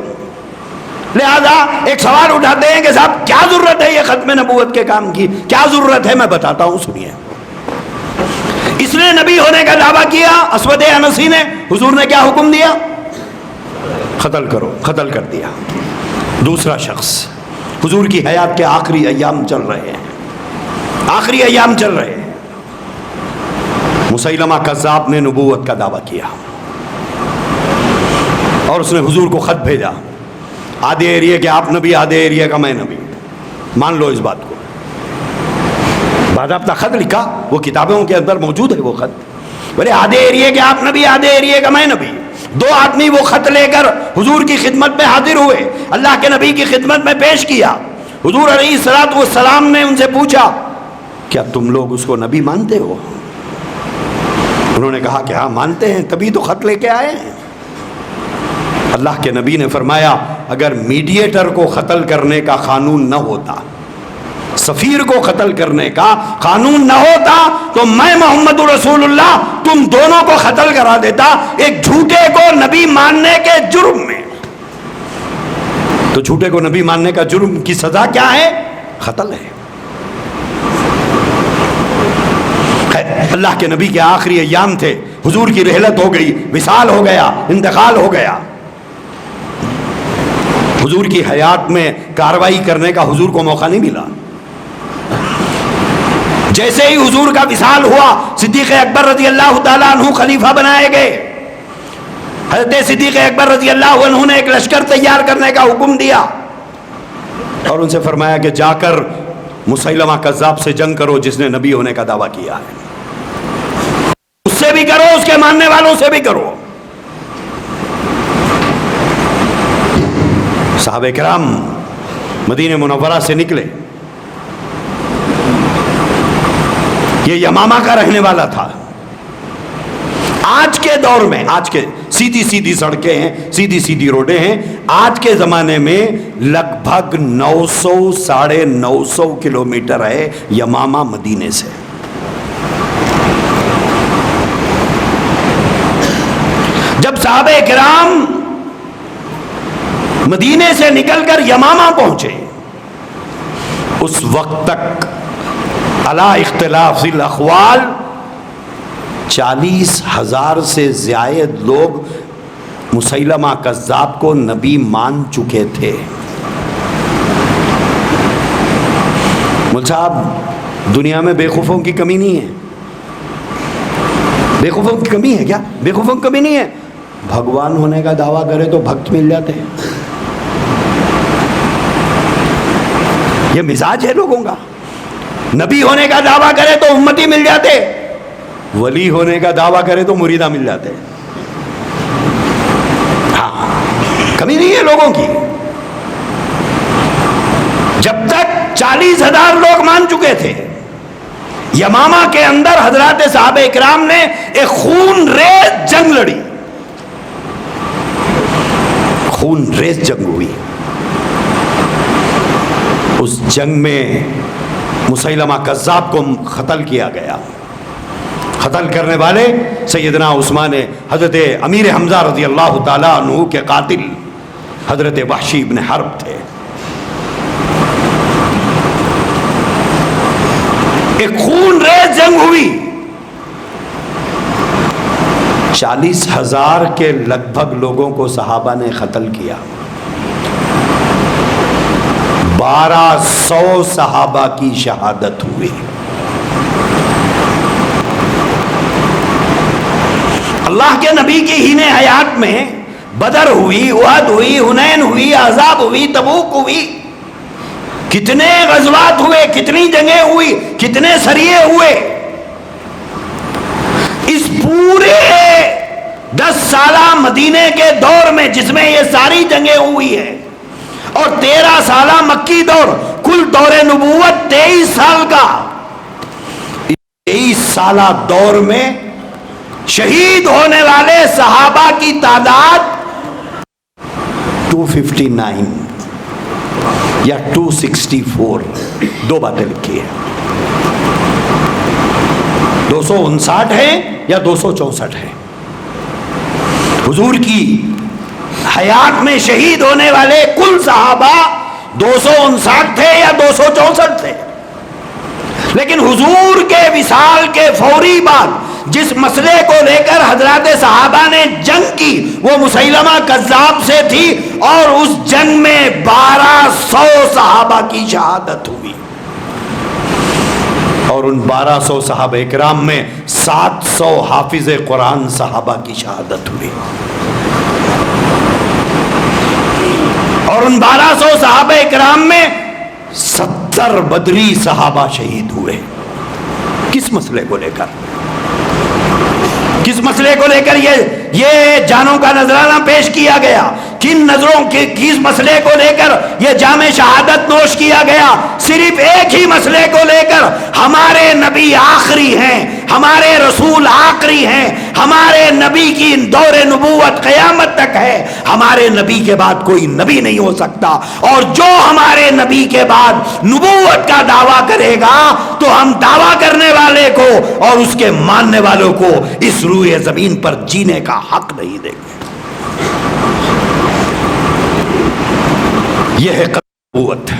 لہذا ایک سوال اٹھاتے ہیں کہ صاحب کیا ضرورت ہے یہ ختم نبوت کے کام کی؟ کیا ضرورت ہے میں بتاتا ہوں، سنیے. اس نے نبی ہونے کا دعویٰ کیا، اسود انسی نے، حضور نے کیا حکم دیا؟ قتل کرو، قتل کر دیا. دوسرا شخص، حضور کی حیات کے آخری ایام چل رہے ہیں، آخری ایام چل رہے ہیں، مسیلمہ کذاب نے نبوت کا دعویٰ کیا اور اس نے حضور کو خط بھیجا، آدھے ایریے کے آپ نبی، آدھے ایریے کا میں نبی، مان لو اس بات کو. باضابطہ خط لکھا، وہ کتابوں کے اندر موجود ہے وہ خط. بولے آدھے ایریے کے آپ نبی، آدھے ایریے کا میں نبی. دو آدمی وہ خط لے کر حضور کی خدمت میں حاضر ہوئے، اللہ کے نبی کی خدمت میں پیش کیا. حضور علیہ الصلوۃ والسلام نے ان سے پوچھا کیا تم لوگ اس کو نبی مانتے ہو؟ انہوں نے کہا کہ ہاں مانتے ہیں، تبھی تو خط لے کے آئے ہیں. اللہ کے نبی نے فرمایا اگر میڈیٹر کو قتل کرنے کا قانون نہ ہوتا، سفیر کو قتل کرنے کا قانون نہ ہوتا تو میں محمد رسول اللہ تم دونوں کو قتل کرا دیتا، ایک جھوٹے کو نبی ماننے کے جرم میں. تو جھوٹے کو نبی ماننے کا جرم کی سزا کیا ہے؟ قتل ہے. اللہ کے نبی کے آخری ایام تھے، حضور کی رحلت ہو گئی، وصال ہو گیا، انتقال ہو گیا. حضور کی حیات میں کاروائی کرنے کا حضور کو موقع نہیں ملا. جیسے ہی حضور کا وصال ہوا، صدیق اکبر رضی اللہ تعالیٰ عنہ خلیفہ بنائے گئے. حضرت صدیق اکبر رضی اللہ عنہ نے ایک لشکر تیار کرنے کا حکم دیا اور ان سے فرمایا کہ جا کر مسیلمہ کذاب سے جنگ کرو جس نے نبی ہونے کا دعویٰ کیا ہے. اس سے بھی کرو، اس کے ماننے والوں سے بھی کرو. صحابہ کرام مدینہ منورہ سے نکلے. یہ یمامہ کا رہنے والا تھا. آج کے دور میں، آج کے سیدھی سیدھی سڑکیں ہیں، سیدھی سیدھی روڈیں ہیں. آج کے زمانے میں لگ بھگ 900-950 کلومیٹر ہے یمامہ مدینے سے. جب صحابہ کرام مدینے سے نکل کر یمامہ پہنچے، اس وقت تک علی اختلاف الاقوال 40,000 سے زائد لوگ مسیلمہ کذاب کو نبی مان چکے تھے. مول صاحب دنیا میں بیوقوفوں کی کمی نہیں ہے. بیوقوفوں کی کمی ہے کیا؟ بیوقوفوں کی کمی نہیں ہے. بھگوان ہونے کا دعویٰ کرے تو بھکت مل جاتے ہیں. یہ مزاج ہے لوگوں کا. نبی ہونے کا دعویٰ کرے تو امتی مل جاتے، ولی ہونے کا دعویٰ کرے تو مریدہ مل جاتے. ہاں کمی نہیں ہے لوگوں کی. جب تک 40,000 لوگ مان چکے تھے، یمامہ کے اندر حضرات صحابہ اکرام نے ایک خون ریز جنگ لڑی. خون ریز جنگ ہوئی. اس جنگ میں مسیلمہ کذاب کو قتل کیا گیا. قتل کرنے والے سیدنا عثمان، حضرت امیر حمزہ رضی اللہ تعالیٰ عنہ کے قاتل حضرت وحشی بن حرب تھے. ایک خون ریز جنگ ہوئی. 40,000 کے لگ بھگ لوگوں کو صحابہ نے قتل کیا. 1200 صحابہ کی شہادت ہوئی. اللہ کے نبی کی ہی نے حیات میں بدر ہوئی، احد ہوئی، حنین ہوئی، احزاب ہوئی، تبوک ہوئی. کتنے غزوات ہوئے، کتنی جنگیں ہوئی، کتنے سریے ہوئے. اس پورے 10 سالہ مدینے کے دور میں جس میں یہ ساری جنگیں ہوئی ہیں، اور 13 سالہ مکی دور، کل دور نبوت 23 سال کا. 23 سالہ دور میں شہید ہونے والے صحابہ کی تعداد 259 یا 264، دو باتیں لکھی ہیں. 259 ہے یا 264 ہے. حضور کی حیات میں شہید ہونے والے کل صحابہ 259 تھے یا 264 تھے. لیکن حضور کے وصال کے فوری بعد جس مسئلے کو لے کر حضرات صحابہ نے جنگ کی وہ مسیلمہ کذاب سے تھی، اور اس جنگ میں 1200 صحابہ کی شہادت ہوئی، اور ان 1200 صحابہ اکرام میں 700 حافظ قرآن صحابہ کی شہادت ہوئی، اور ان 1200 صحابہ اکرام میں 70 بدری صحابہ شہید ہوئے. کس مسئلے کو لے کر؟ کس مسئلے کو لے کر یہ جانوں کا نذرانہ پیش کیا گیا؟ کن نظروں کے کس مسئلے کو لے کر یہ جام شہادت نوش کیا گیا؟ صرف ایک ہی مسئلے کو لے کر. ہمارے نبی آخری ہیں، ہمارے رسول آخری ہیں، ہمارے نبی کی دور نبوت قیامت تک ہے، ہمارے نبی کے بعد کوئی نبی نہیں ہو سکتا، اور جو ہمارے نبی کے بعد نبوت کا دعویٰ کرے گا تو ہم دعویٰ کرنے والے کو اور اس کے ماننے والوں کو اس روئے زمین پر جینے کا حق نہیں دیں گے. یہ ہے نبوت.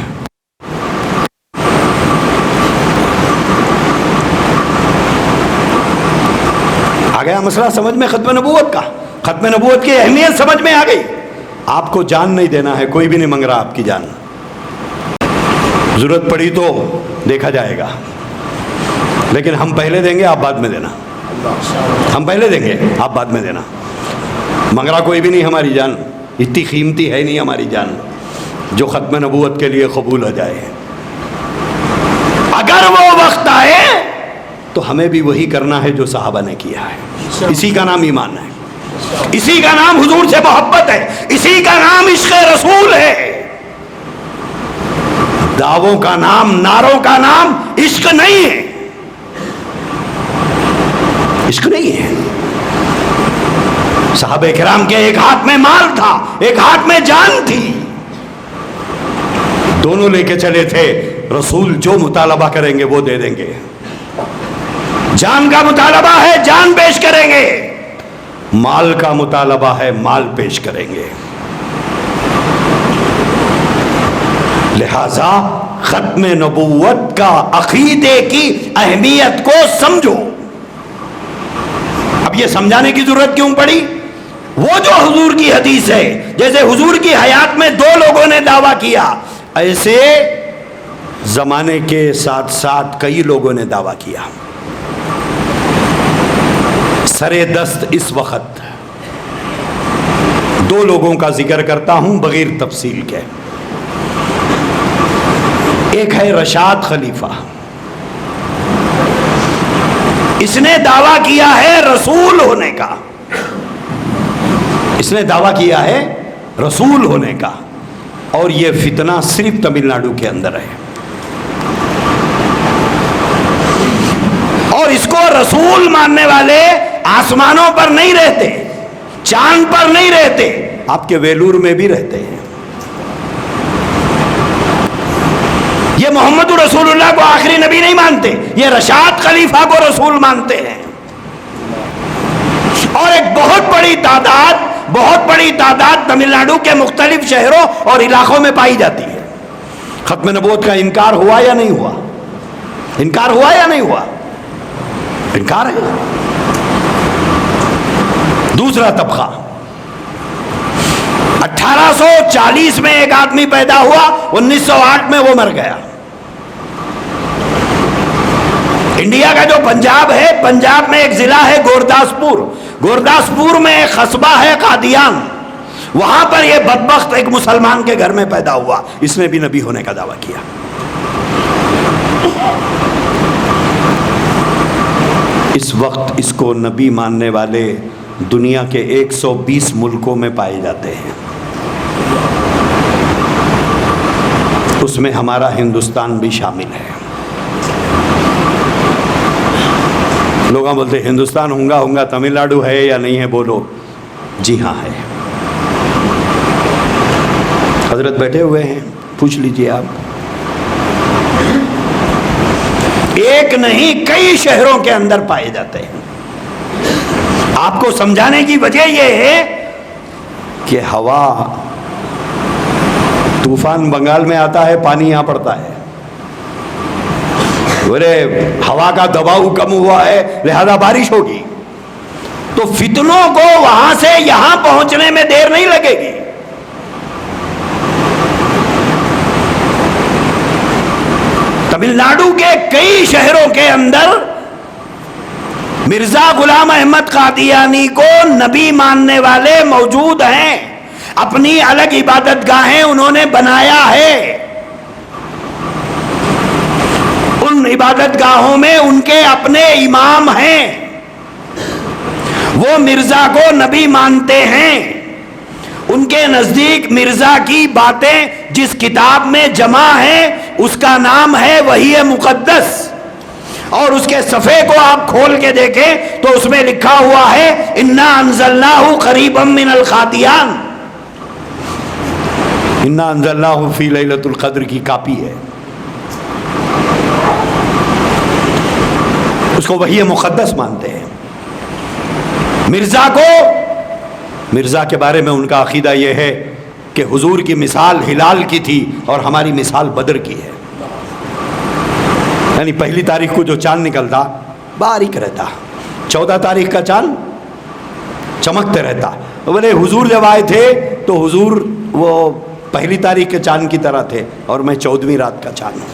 آ گیا مسئلہ سمجھ میں ختم نبوت کا؟ ختم نبوت کی اہمیت سمجھ میں آ گئی. آپ کو جان نہیں دینا ہے، کوئی بھی نہیں مانگ رہا آپ کی جان. ضرورت پڑی تو دیکھا جائے گا، لیکن ہم پہلے دیں گے، آپ بعد میں دینا. ہم پہلے دیں گے، آپ بعد میں دینا. مانگ رہا کوئی بھی نہیں ہماری جان. اتنی قیمتی ہے نہیں ہماری جان جو ختم نبوت کے لیے قبول ہو جائے. اگر وہ وقت آئے تو ہمیں بھی وہی کرنا ہے جو صحابہ نے کیا ہے. اسی کا نام ایمان ہے، اسی کا نام حضور سے محبت ہے، اسی کا نام عشق رسول ہے. دعووں کا نام، نعروں کا نام عشق نہیں ہے، عشق نہیں ہے. صحابہ کرام کے ایک ہاتھ میں مال تھا، ایک ہاتھ میں جان تھی، دونوں لے کے چلے تھے. رسول جو مطالبہ کریں گے وہ دے دیں گے. جان کا مطالبہ ہے، جان پیش کریں گے. مال کا مطالبہ ہے، مال پیش کریں گے. لہذا ختم نبوت کا عقیدے کی اہمیت کو سمجھو. اب یہ سمجھانے کی ضرورت کیوں پڑی؟ وہ جو حضور کی حدیث ہے، جیسے حضور کی حیات میں 2 لوگوں نے دعویٰ کیا، ایسے زمانے کے ساتھ ساتھ کئی لوگوں نے دعویٰ کیا. سرے دست اس وقت 2 لوگوں کا ذکر کرتا ہوں بغیر تفصیل کے. ایک ہے رشاد خلیفہ، اس نے دعویٰ کیا ہے رسول ہونے کا. اس نے دعویٰ کیا ہے رسول ہونے کا، اور یہ فتنہ صرف تمل ناڈو کے اندر ہے. اور اس کو رسول ماننے والے آسمانوں پر نہیں رہتے، چاند پر نہیں رہتے، آپ کے ویلور میں بھی رہتے ہیں. یہ محمد رسول اللہ کو آخری نبی نہیں مانتے، یہ رشاد خلیفہ کو رسول مانتے ہیں. اور ایک بہت بڑی تعداد تمل ناڈو کے مختلف شہروں اور علاقوں میں پائی جاتی ہے. ختم نبوت کا انکار ہوا یا نہیں ہوا؟ انکار ہوا یا نہیں ہوا؟ انکار ہے. دوسرا طبقہ، 1840 میں ایک آدمی پیدا ہوا، 1908 میں وہ مر گیا. انڈیا کا جو پنجاب ہے، پنجاب میں ایک ضلع ہے گورداسپور میں ایک قصبہ ہے قادیان. وہاں پر یہ بدبخت ایک مسلمان کے گھر میں پیدا ہوا، اس نے بھی نبی ہونے کا دعویٰ کیا. اس وقت اس کو نبی ماننے والے دنیا کے 120 ملکوں میں پائے جاتے ہیں. اس میں ہمارا ہندوستان بھی شامل ہے. لوگ بولتے ہندوستان ہوں گا تمل ناڈو ہے یا نہیں ہے؟ بولو. جی ہاں ہے. حضرت بیٹھے ہوئے ہیں, پوچھ لیجئے آپ. ایک نہیں کئی شہروں کے اندر پائے جاتے ہیں. آپ کو سمجھانے کی وجہ یہ ہے کہ ہوا, طوفان بنگال میں آتا ہے, پانی یہاں پڑتا ہے. بولے ہوا کا دباؤ کم ہوا ہے لہذا بارش ہوگی. تو فتنوں کو وہاں سے یہاں پہنچنے میں دیر نہیں لگے گی. تمل ناڈو کے کئی شہروں کے اندر مرزا غلام احمد قادیانی کو نبی ماننے والے موجود ہیں. اپنی الگ عبادت گاہیں انہوں نے بنایا ہے. ان عبادت گاہوں میں ان کے اپنے امام ہیں. وہ مرزا کو نبی مانتے ہیں. ان کے نزدیک مرزا کی باتیں جس کتاب میں جمع ہیں اس کا نام ہے وحی مقدس, اور اس کے صفحے کو آپ کھول کے دیکھیں تو اس میں لکھا ہوا ہے انا انزلناہ قریبا من الخاتیان. انا انزلناہ فی لیلۃ القدر کی کاپی ہے. اس کو وحی مقدس مانتے ہیں. مرزا کے بارے میں ان کا عقیدہ یہ ہے کہ حضور کی مثال ہلال کی تھی اور ہماری مثال بدر کی ہے. یعنی پہلی تاریخ کو جو چاند نکلتا باریک رہتا, 14 تاریخ کا چاند چمکتے رہتا. بولے حضور جب آئے تھے تو حضور وہ پہلی تاریخ کے چاند کی طرح تھے اور میں 14ویں رات کا چاند ہوں.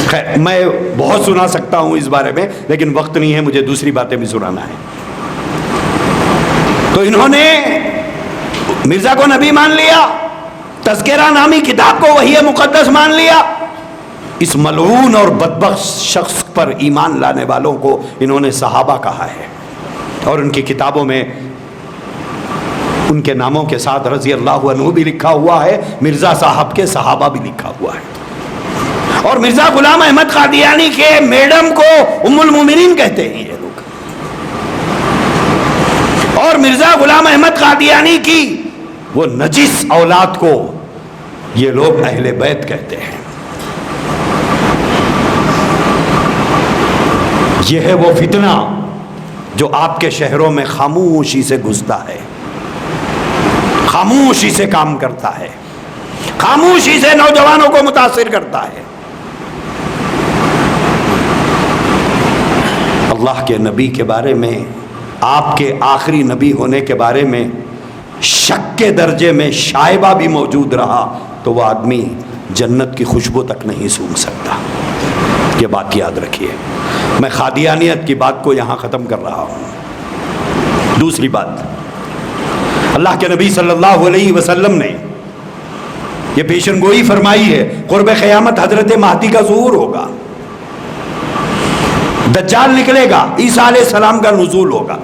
خیر, میں بہت سنا سکتا ہوں اس بارے میں, لیکن وقت نہیں ہے, مجھے دوسری باتیں بھی سنانا ہے. تو انہوں نے مرزا کو نبی مان لیا, تذکرہ نامی کتاب کو وحی مقدس مان لیا. اس ملعون اور بدبخت شخص پر ایمان لانے والوں کو انہوں نے صحابہ کہا ہے, اور ان کی کتابوں میں ان کے ناموں کے ساتھ رضی اللہ عنہ بھی لکھا ہوا ہے, مرزا صاحب کے صحابہ بھی لکھا ہوا ہے. اور مرزا غلام احمد قادیانی کے میڈم کو ام المومنین کہتے ہیں یہ لوگ. اور مرزا غلام احمد قادیانی کی وہ نجس اولاد کو یہ لوگ اہل بیت کہتے ہیں. یہ ہے وہ فتنہ جو آپ کے شہروں میں خاموشی سے گھستا ہے, خاموشی سے کام کرتا ہے, خاموشی سے نوجوانوں کو متاثر کرتا ہے. اللہ کے نبی کے بارے میں, آپ کے آخری نبی ہونے کے بارے میں شک کے درجے میں شائبہ بھی موجود رہا تو وہ آدمی جنت کی خوشبو تک نہیں سونگھ سکتا. یہ بات یاد رکھیے. میں قادیانیت کی بات کو یہاں ختم کر رہا ہوں. دوسری بات, اللہ کے نبی صلی اللہ علیہ وسلم نے یہ پیشن گوئی فرمائی ہے قرب قیامت حضرت مہدی کا ظہور ہوگا, دجال نکلے گا, عیسیٰ علیہ السلام کا نزول ہوگا.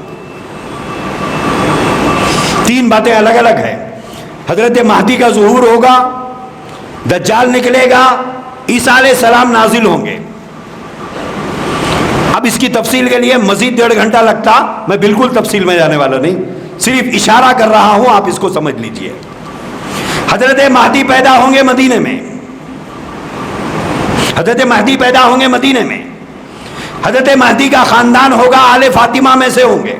3 باتیں الگ الگ ہیں. حضرت مہدی کا ظہور ہوگا, دجال نکلے گا, عیسیٰ علیہ السلام نازل ہوں گے. اب اس کی تفصیل کے لیے مزید 1.5 گھنٹہ لگتا, میں بالکل تفصیل میں جانے والا نہیں, صرف اشارہ کر رہا ہوں, آپ اس کو سمجھ لیجئے. حضرت مہدی پیدا ہوں گے مدینے میں, حضرت مہدی پیدا ہوں گے مدینے میں. حضرت مہدی کا خاندان ہوگا آل فاطمہ میں سے ہوں گے,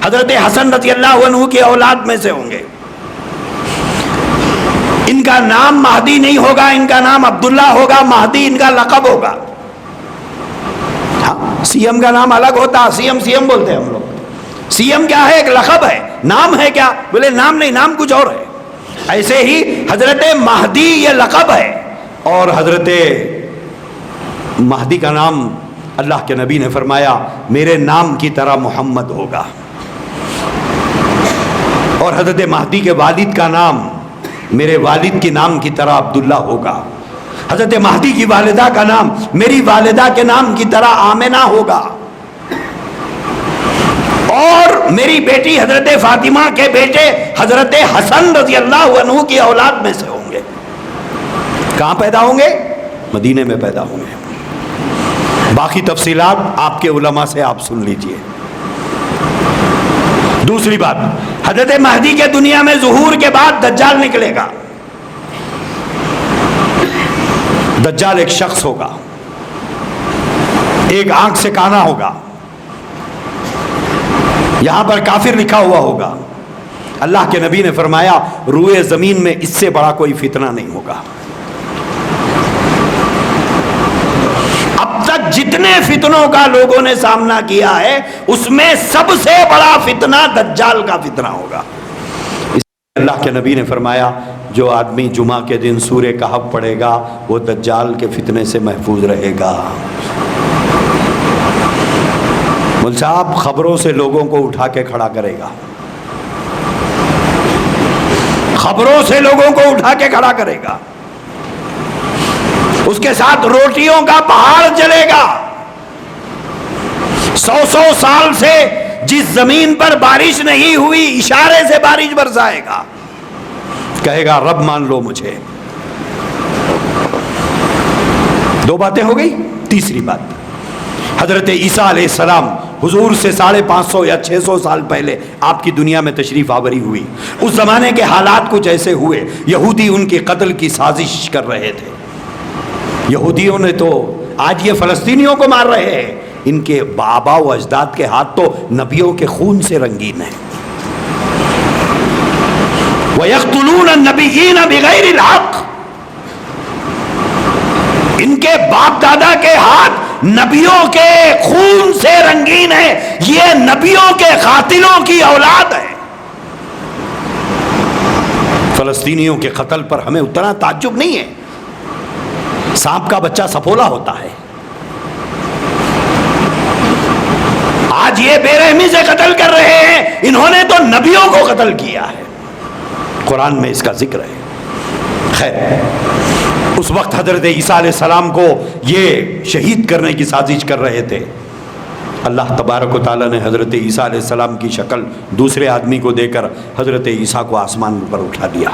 حضرت حسن رضی اللہ عنہ کی اولاد میں سے ہوں گے. ان کا نام مہدی نہیں ہوگا, ان کا نام عبداللہ ہوگا. مہدی ان کا لقب ہوگا. سی ایم کا نام الگ ہوتا, سی ایم بولتے ہیں ہم لوگ. سی ایم کیا ہے؟ ایک لقب ہے. نام ہے کیا؟ بولے نام نہیں, نام کچھ اور ہے. ایسے ہی حضرت مہدی یہ لقب ہے, اور حضرت مہدی کا نام اللہ کے نبی نے فرمایا میرے نام کی طرح محمد ہوگا. اور حضرت مہدی کے والد کا نام میرے والد کے نام کی طرح عبداللہ ہوگا. حضرت مہدی کی والدہ کا نام میری والدہ کے نام کی طرح آمنہ ہوگا. اور میری بیٹی حضرت فاطمہ کے بیٹے حضرت حسن رضی اللہ عنہ کی اولاد میں سے ہوں گے. کہاں پیدا ہوں گے؟ مدینے میں پیدا ہوں گے۔ باقی تفصیلات آپ کے علماء سے آپ سن لیجئے۔ دوسری بات، حضرت مہدی کے دنیا میں ظہور کے بعد دجال نکلے گا۔ دجال ایک شخص ہوگا، ایک آنکھ سے کانا ہوگا، یہاں پر کافر لکھا ہوا ہوگا۔ اللہ کے نبی نے فرمایا روئے زمین میں اس سے بڑا کوئی فتنہ نہیں ہوگا۔ اب تک جتنے فتنوں کا لوگوں نے سامنا کیا ہے اس میں سب سے بڑا فتنہ دجال کا فتنہ ہوگا۔ اس لیے اللہ کے نبی نے فرمایا جو آدمی جمعہ کے دن سورہ کہف پڑھے گا وہ دجال کے فتنے سے محفوظ رہے گا۔ مول صاحب خبروں سے لوگوں کو اٹھا کے کھڑا کرے گا، خبروں سے لوگوں کو اٹھا کے کھڑا کرے گا، اس کے ساتھ روٹیوں کا پہاڑ چلے گا۔ 100 سال سے جس زمین پر بارش نہیں ہوئی اشارے سے بارش برسائے گا، کہے گا رب مان لو مجھے۔ دو باتیں ہو گئی۔ تیسری بات، حضرت عیسیٰ علیہ السلام حضور سے 550 یا 600 سال پہلے آپ کی دنیا میں تشریف آوری ہوئی۔ اس زمانے کے حالات کچھ ایسے ہوئے، یہودی ان کے قتل کی سازش کر رہے تھے۔ یہودیوں نے تو آج یہ فلسطینیوں کو مار رہے ہیں، ان کے آبا و اجداد کے ہاتھ تو نبیوں کے خون سے رنگین ہیں۔ وَيَقْتُلُونَ النَّبِيِّينَ بِغَيْرِ الْحَقِّ، ان کے باپ دادا کے ہاتھ نبیوں کے خون سے رنگین ہے، یہ نبیوں کے قاتلوں کی اولاد ہے۔ فلسطینیوں کے قتل پر ہمیں اتنا تعجب نہیں ہے، سانپ کا بچہ سپولا ہوتا ہے۔ آج یہ بے رحمی سے قتل کر رہے ہیں، انہوں نے تو نبیوں کو قتل کیا ہے، قرآن میں اس کا ذکر ہے۔ خیر، اس وقت حضرت عیسیٰ علیہ السلام کو یہ شہید کرنے کی سازش کر رہے تھے۔ اللہ تبارک و تعالیٰ نے حضرت عیسیٰ علیہ السلام کی شکل دوسرے آدمی کو دے کر حضرت عیسیٰ کو آسمان پر اٹھا دیا۔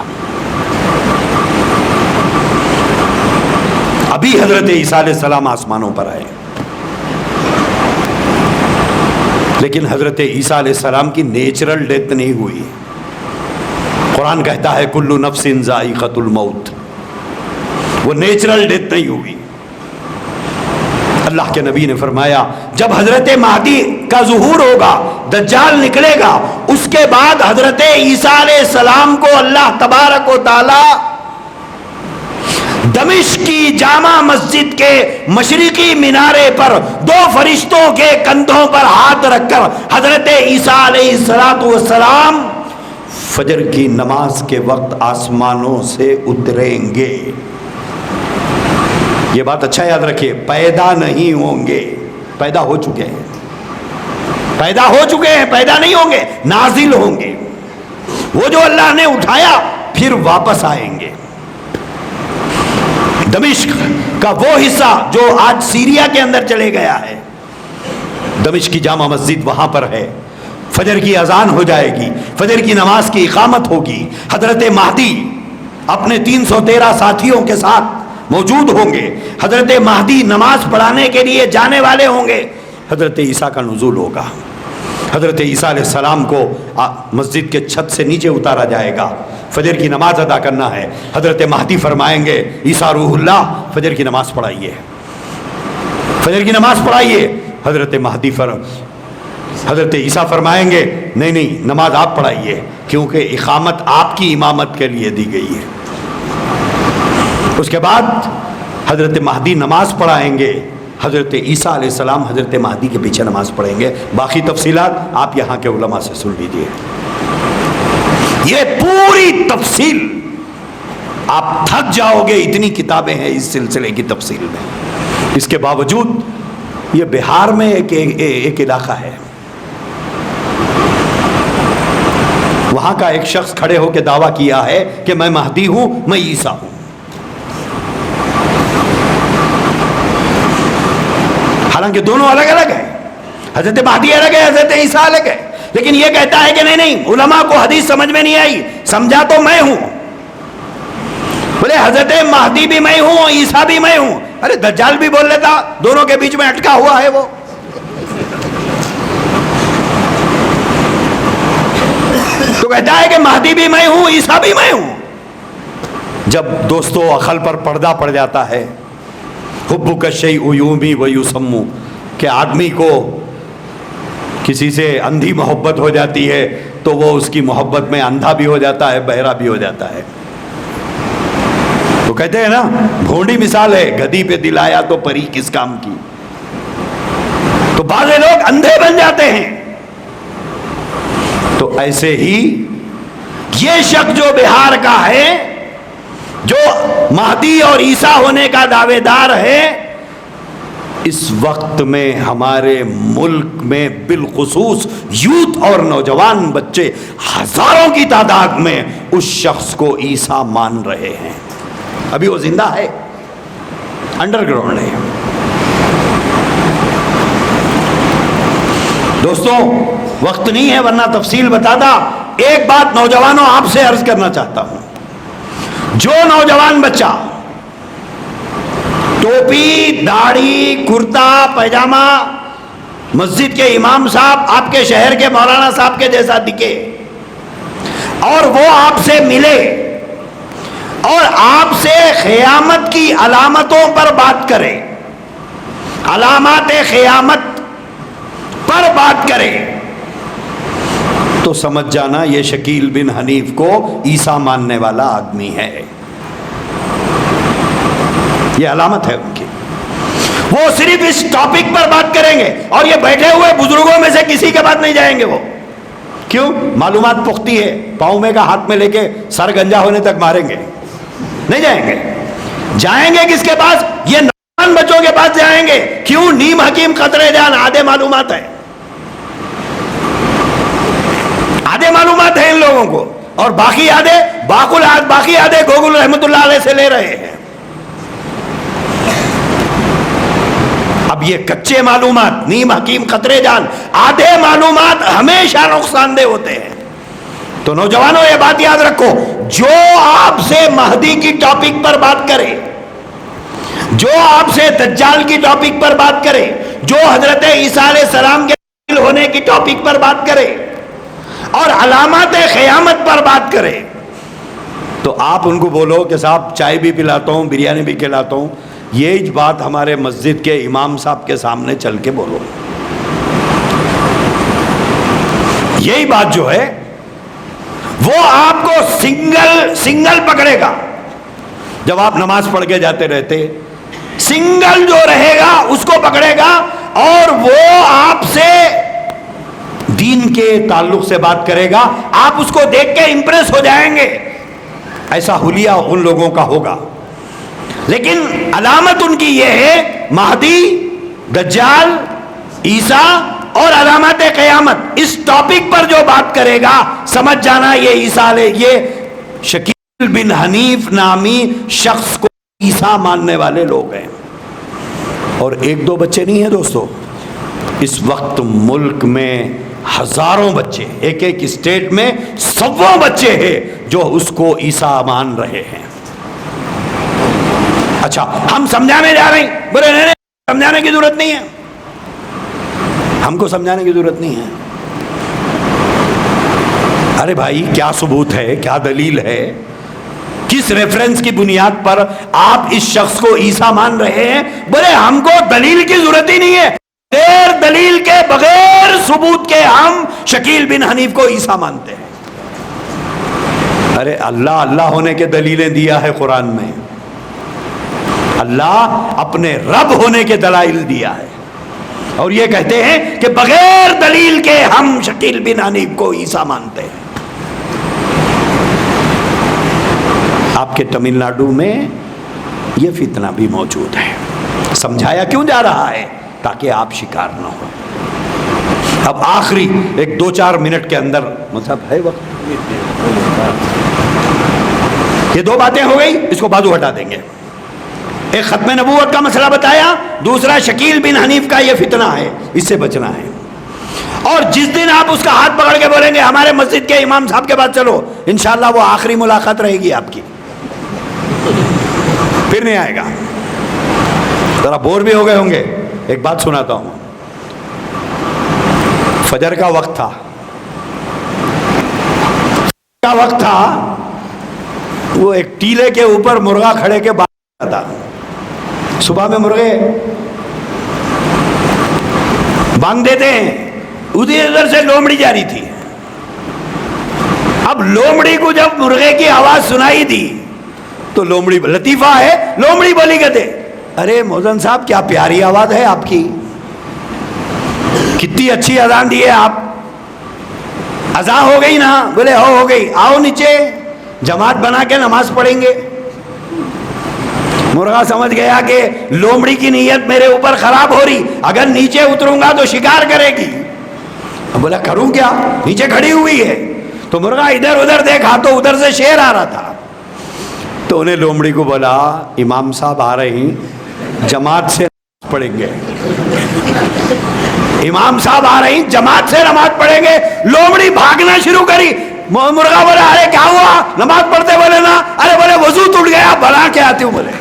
ابھی حضرت عیسیٰ علیہ السلام آسمانوں پر آئے، لیکن حضرت عیسیٰ علیہ السلام کی نیچرل ڈیتھ نہیں ہوئی۔ قرآن کہتا ہے کل نفس ذائقۃ الموت، وہ نیچرل ڈیتھ نہیں ہوئی۔ اللہ کے نبی نے فرمایا جب حضرت مہدی کا ظہور ہوگا، دجال نکلے گا، اس کے بعد حضرت عیسیٰ علیہ السلام کو اللہ تبارک و تعالی دمشق کی جامع مسجد کے مشرقی مینارے پر 2 فرشتوں کے کندھوں پر ہاتھ رکھ کر حضرت عیسیٰ علیہ السلام فجر کی نماز کے وقت آسمانوں سے اتریں گے۔ یہ بات اچھا یاد رکھیے، پیدا نہیں ہوں گے، پیدا ہو چکے ہیں، پیدا ہو چکے ہیں، پیدا نہیں ہوں گے، نازل ہوں گے۔ وہ جو اللہ نے اٹھایا پھر واپس آئیں گے۔ دمشق کا وہ حصہ جو آج سیریا کے اندر چلے گیا ہے، دمشق کی جامع مسجد وہاں پر ہے۔ فجر کی اذان ہو جائے گی، فجر کی نماز کی اقامت ہوگی، حضرت مہدی اپنے 313 ساتھیوں کے ساتھ موجود ہوں گے، حضرت مہدی نماز پڑھانے کے لیے جانے والے ہوں گے، حضرت عیسیٰ کا نزول ہوگا۔ حضرت عیسیٰ علیہ السلام کو مسجد کے چھت سے نیچے اتارا جائے گا، فجر کی نماز ادا کرنا ہے۔ حضرت مہدی فرمائیں گے عیسیٰ روح اللہ فجر کی نماز پڑھائیے، فجر کی نماز پڑھائیے۔ حضرت عیسیٰ فرمائیں گے نہیں نہیں، نماز آپ پڑھائیے، کیونکہ اقامت آپ کی امامت کے لیے دی گئی ہے۔ اس کے بعد حضرت مہدی نماز پڑھائیں گے، حضرت عیسیٰ علیہ السلام حضرت مہدی کے پیچھے نماز پڑھیں گے۔ باقی تفصیلات آپ یہاں کے علماء سے سن لیجیے۔ یہ پوری تفصیل آپ تھک جاؤ گے، اتنی کتابیں ہیں اس سلسلے کی تفصیل میں۔ اس کے باوجود یہ بہار میں ایک علاقہ ہے، وہاں کا ایک شخص کھڑے ہو کے دعویٰ کیا ہے کہ میں مہدی ہوں، میں عیسیٰ ہوں۔ حالانکہ دونوں الگ الگ ہیں، حضرت مہدی الگ ہے، حضرت عیسیٰ الگ ہے، لیکن یہ کہتا ہے کہ نہیں نہیں، علماء کو حدیث سمجھ میں نہیں آئی، سمجھا تو میں ہوں۔ بولے حضرت مہدی بھی میں ہوں، عیسیٰ بھی میں ہوں. ارے دجال بھی بول لیتا، دونوں کے بیچ میں اٹکا ہوا ہے وہ. تو کہتا ہے کہ مہدی بھی میں ہوں، عیسیٰ بھی میں ہوں. جب دوستو عقل پر پردہ پڑ جاتا ہے، حبک الشیء یومی و یسمو، کہ آدمی کو کسی سے اندھی محبت ہو جاتی ہے تو وہ اس کی محبت میں اندھا بھی ہو جاتا ہے، بہرا بھی ہو جاتا ہے. تو کہتے ہیں نا، بھونڈی مثال ہے، گدھی پہ دل آیا تو پری کس کام کی. تو بعض لوگ اندھے بن جاتے ہیں. تو ایسے ہی یہ شخص جو بہار کا ہے، جو مہدی اور عیسیٰ ہونے کا دعوے دار ہے، اس وقت میں ہمارے ملک میں بالخصوص یوتھ اور نوجوان بچے ہزاروں کی تعداد میں اس شخص کو عیسیٰ مان رہے ہیں. ابھی وہ زندہ ہے، انڈر گراؤنڈ ہے. دوستوں وقت نہیں ہے ورنہ تفصیل بتاتا. ایک بات نوجوانوں آپ سے عرض کرنا چاہتا ہوں، جو نوجوان بچہ ٹوپی، داڑھی، کرتا پائجامہ، مسجد کے امام صاحب، آپ کے شہر کے مولانا صاحب کے جیسا دکھے اور وہ آپ سے ملے اور آپ سے قیامت کی علامتوں پر بات کرے، علامات قیامت پر بات کرے، تو سمجھ جانا یہ شکیل بن حنیف کو عیسیٰ ماننے والا آدمی ہے. یہ علامت ہے ان کی. وہ صرف اس ٹاپک پر بات کریں گے اور یہ بیٹھے ہوئے بزرگوں میں سے کسی کے بعد نہیں جائیں گے. وہ کیوں؟ معلومات پختی ہے. پاؤں میں کا ہاتھ میں لے کے سر گنجا ہونے تک ماریں گے نہیں جائیں گے. جائیں گے کس کے پاس؟ یہ نوجوان بچوں کے پاس جائیں گے. کیوں؟ نیم حکیم قطرے جان، آدھے معلومات ہے، آدھے معلومات ہیں ان لوگوں کو، اور باقی آدھے باقی آدھے گوگل رحمت اللہ علیہ سے لے رہے ہیں. اب یہ کچے معلومات، نیم حکیم قطرے جان، آدھے معلومات ہمیشہ نقصان دہ ہوتے ہیں. تو نوجوانوں یہ بات یاد رکھو، جو آپ سے مہدی کی ٹاپک پر بات کرے، جو آپ سے دجال کی ٹاپک پر بات کرے، جو حضرت عیسیٰ علیہ السلام کے ہونے کی ٹاپک پر بات کرے اور علامات قیامت پر بات کرے، تو آپ ان کو بولو کہ صاحب چائے بھی پلاتا ہوں، بریانی بھی کھلاتا ہوں. یہ بات ہمارے مسجد کے امام صاحب کے سامنے چل کے بولو. یہی بات جو ہے وہ آپ کو سنگل پکڑے گا. جب آپ نماز پڑھ کے جاتے رہتے، سنگل جو رہے گا اس کو پکڑے گا اور وہ آپ سے دین کے تعلق سے بات کرے گا. آپ اس کو دیکھ کے امپریس ہو جائیں گے. ایسا حلیہ ان لوگوں کا ہوگا. لیکن علامت ان کی یہ ہے، مہدی، دجال، عیسیٰ اور علامات قیامت. اس ٹاپک پر جو بات کرے گا سمجھ جانا یہ عیسیٰ یہ شکیل بن حنیف نامی شخص کو عیسیٰ ماننے والے لوگ ہیں. اور ایک دو بچے نہیں ہیں دوستو، اس وقت ملک میں ہزاروں بچے، ایک ایک اسٹیٹ میں سووں بچے ہیں جو اس کو عیسیٰ مان رہے ہیں. اچھا ہم سمجھانے جا رہے ہیں، بولے نہیں سمجھانے کی ضرورت نہیں ہے، ہم کو سمجھانے کی ضرورت نہیں ہے. ارے بھائی کیا ثبوت ہے، کیا دلیل ہے، کس ریفرنس کی بنیاد پر آپ اس شخص کو عیسیٰ مان رہے ہیں؟ بولے ہم کو دلیل کی ضرورت ہی نہیں ہے، بغیر دلیل کے، بغیر ثبوت کے ہم شکیل بن حنیف کو عیسیٰ مانتے ہیں. ارے اللہ ہونے کے دلیلیں دیا ہے قرآن میں، اللہ اپنے رب ہونے کے دلائل دیا ہے، اور یہ کہتے ہیں کہ بغیر دلیل کے ہم شکیل بن حنیف کو عیسیٰ مانتے ہیں. آپ کے تمل ناڈو میں یہ فتنہ بھی موجود ہے. سمجھایا کیوں جا رہا ہے؟ تاکہ آپ شکار نہ ہو. اب آخری ایک 2-4 منٹ کے اندر مطلب ہے وقت، یہ 2 باتیں ہو گئی، اس کو بازو ہٹا دیں گے. ایک ختم نبوت کا مسئلہ بتایا، دوسرا شکیل بن حنیف کا یہ فتنہ ہے، اس سے بچنا ہے. اور جس دن آپ اس کا ہاتھ پکڑ کے بولیں گے ہمارے مسجد کے امام صاحب کے پاس چلو، انشاءاللہ وہ آخری ملاقات رہے گی آپ کی. پھر نہیں آئے گا. ذرا بور بھی ہو گئے ہوں گے. ایک بات سناتا ہوں. فجر کا وقت تھا، وہ ایک ٹیلے کے اوپر مرغا کھڑے کے باہر تھا. صبح میں مرغے بانگ دیتے ہیں، ادھر سے لومڑی جا رہی تھی. اب لومڑی کو جب مرغے کی آواز سنائی دی تو لومڑی، لطیفہ ہے، لومڑی بولی کہتے ارے موزن صاحب کیا پیاری آواز ہے آپ کی، کتنی اچھی اذان دی ہے آپ. اذان ہو گئی نا؟ بولے ہو گئی. آؤ نیچے جماعت بنا کے نماز پڑھیں گے. مرغا سمجھ گیا کہ لومڑی کی نیت میرے اوپر خراب ہو رہی، اگر نیچے اتروں گا تو شکار کرے گی. بولا کروں کیا، نیچے کھڑی ہوئی ہے. تو مرغا ادھر ادھر دیکھا تو ادھر سے شیر آ رہا تھا. تو انہیں لومڑی کو بولا امام صاحب آ رہے ہیں، جماعت سے پڑھیں گے. امام صاحب آ رہے ہیں، جماعت سے نماز پڑھیں گے. لومڑی بھاگنا شروع کری. مرغا بولا ارے کیا ہوا، نماز پڑھتے؟ بولے نا. ارے بولے وضو ٹوٹ گیا، بنا کے آتی ہوں. بولے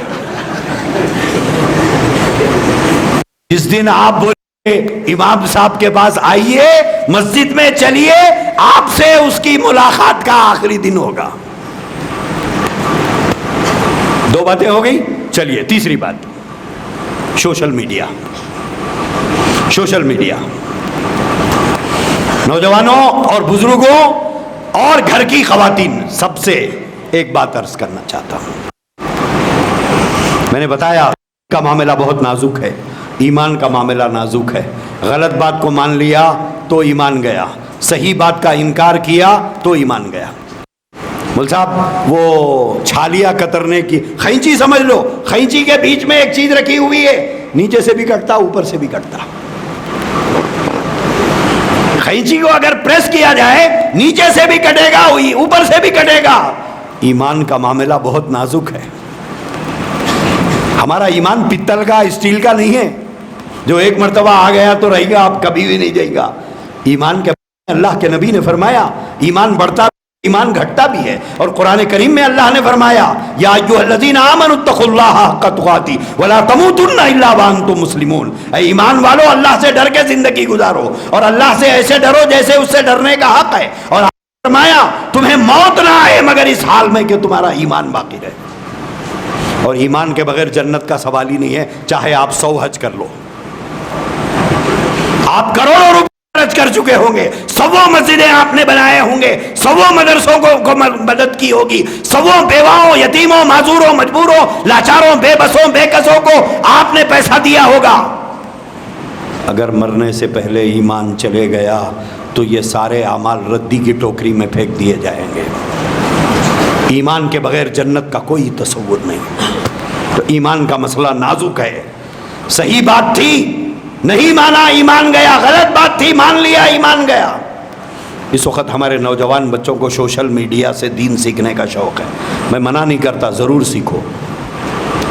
جس دن آپ بولے امام صاحب کے پاس آئیے، مسجد میں چلیے، آپ سے اس کی ملاقات کا آخری دن ہوگا. دو باتیں ہو گئی. چلیے تیسری بات، سوشل میڈیا. سوشل میڈیا نوجوانوں اور بزرگوں اور گھر کی خواتین سب سے ایک بات عرض کرنا چاہتا ہوں. میں نے بتایا کا معاملہ بہت نازک ہے، ایمان کا معاملہ نازک ہے. غلط بات کو مان لیا تو ایمان گیا، صحیح بات کا انکار کیا تو ایمان گیا. مول صاحب وہ چھالیاں کترنے کی خینچی سمجھ لو، خینچی کے بیچ میں ایک چیز رکھی ہوئی ہے، نیچے سے بھی کٹتا اوپر سے بھی کٹتا. خینچی کو اگر پریس کیا جائے نیچے سے بھی کٹے گا اوپر سے بھی کٹے گا. ایمان کا معاملہ بہت نازک ہے. ہمارا ایمان پتل کا اسٹیل کا نہیں ہے جو ایک مرتبہ آ گیا تو رہے گا، آپ کبھی بھی نہیں جائے گا. ایمان کے اللہ کے نبی نے فرمایا ایمان بڑھتا ایمان گھٹتا بھی ہے. اور قرآن کریم میں اللہ نے فرمایا یا ایھا الذین آمنوا اتقوا اللہ حق تقاتہ ولا تموتن الا وانتم مسلمون. اے ایمان والو اللہ سے ڈر کے زندگی گزارو اور اللہ سے ایسے ڈرو جیسے اس سے ڈرنے کا حق ہے. اور فرمایا تمہیں موت نہ آئے مگر اس حال میں کہ تمہارا ایمان باقی رہے. اور ایمان کے بغیر جنت کا سوال ہی نہیں ہے. چاہے آپ 100 حج کر لو، آپ کروڑوں روپے خرچ کر چکے ہوں گے، 100 مسجدیں آپ نے بنائے ہوں گے، 100 مدرسوں کو مدد کی ہوگی، 100 بیواؤں، یتیموں، معذوروں، مجبوروں، لاچاروں، بے بسوں، بے کسوں کو آپ نے پیسہ دیا ہوگا. اگر مرنے سے پہلے ایمان چلے گیا تو یہ سارے اعمال ردی کی ٹوکری میں پھینک دیے جائیں گے. ایمان کے بغیر جنت کا کوئی تصور نہیں. تو ایمان کا مسئلہ نازک ہے. صحیح بات تھی نہیں مانا، ایمان گیا. غلط بات تھی مان لیا، ایمان گیا. اس وقت ہمارے نوجوان بچوں کو سوشل میڈیا سے دین سیکھنے کا شوق ہے. میں منع نہیں کرتا، ضرور سیکھو،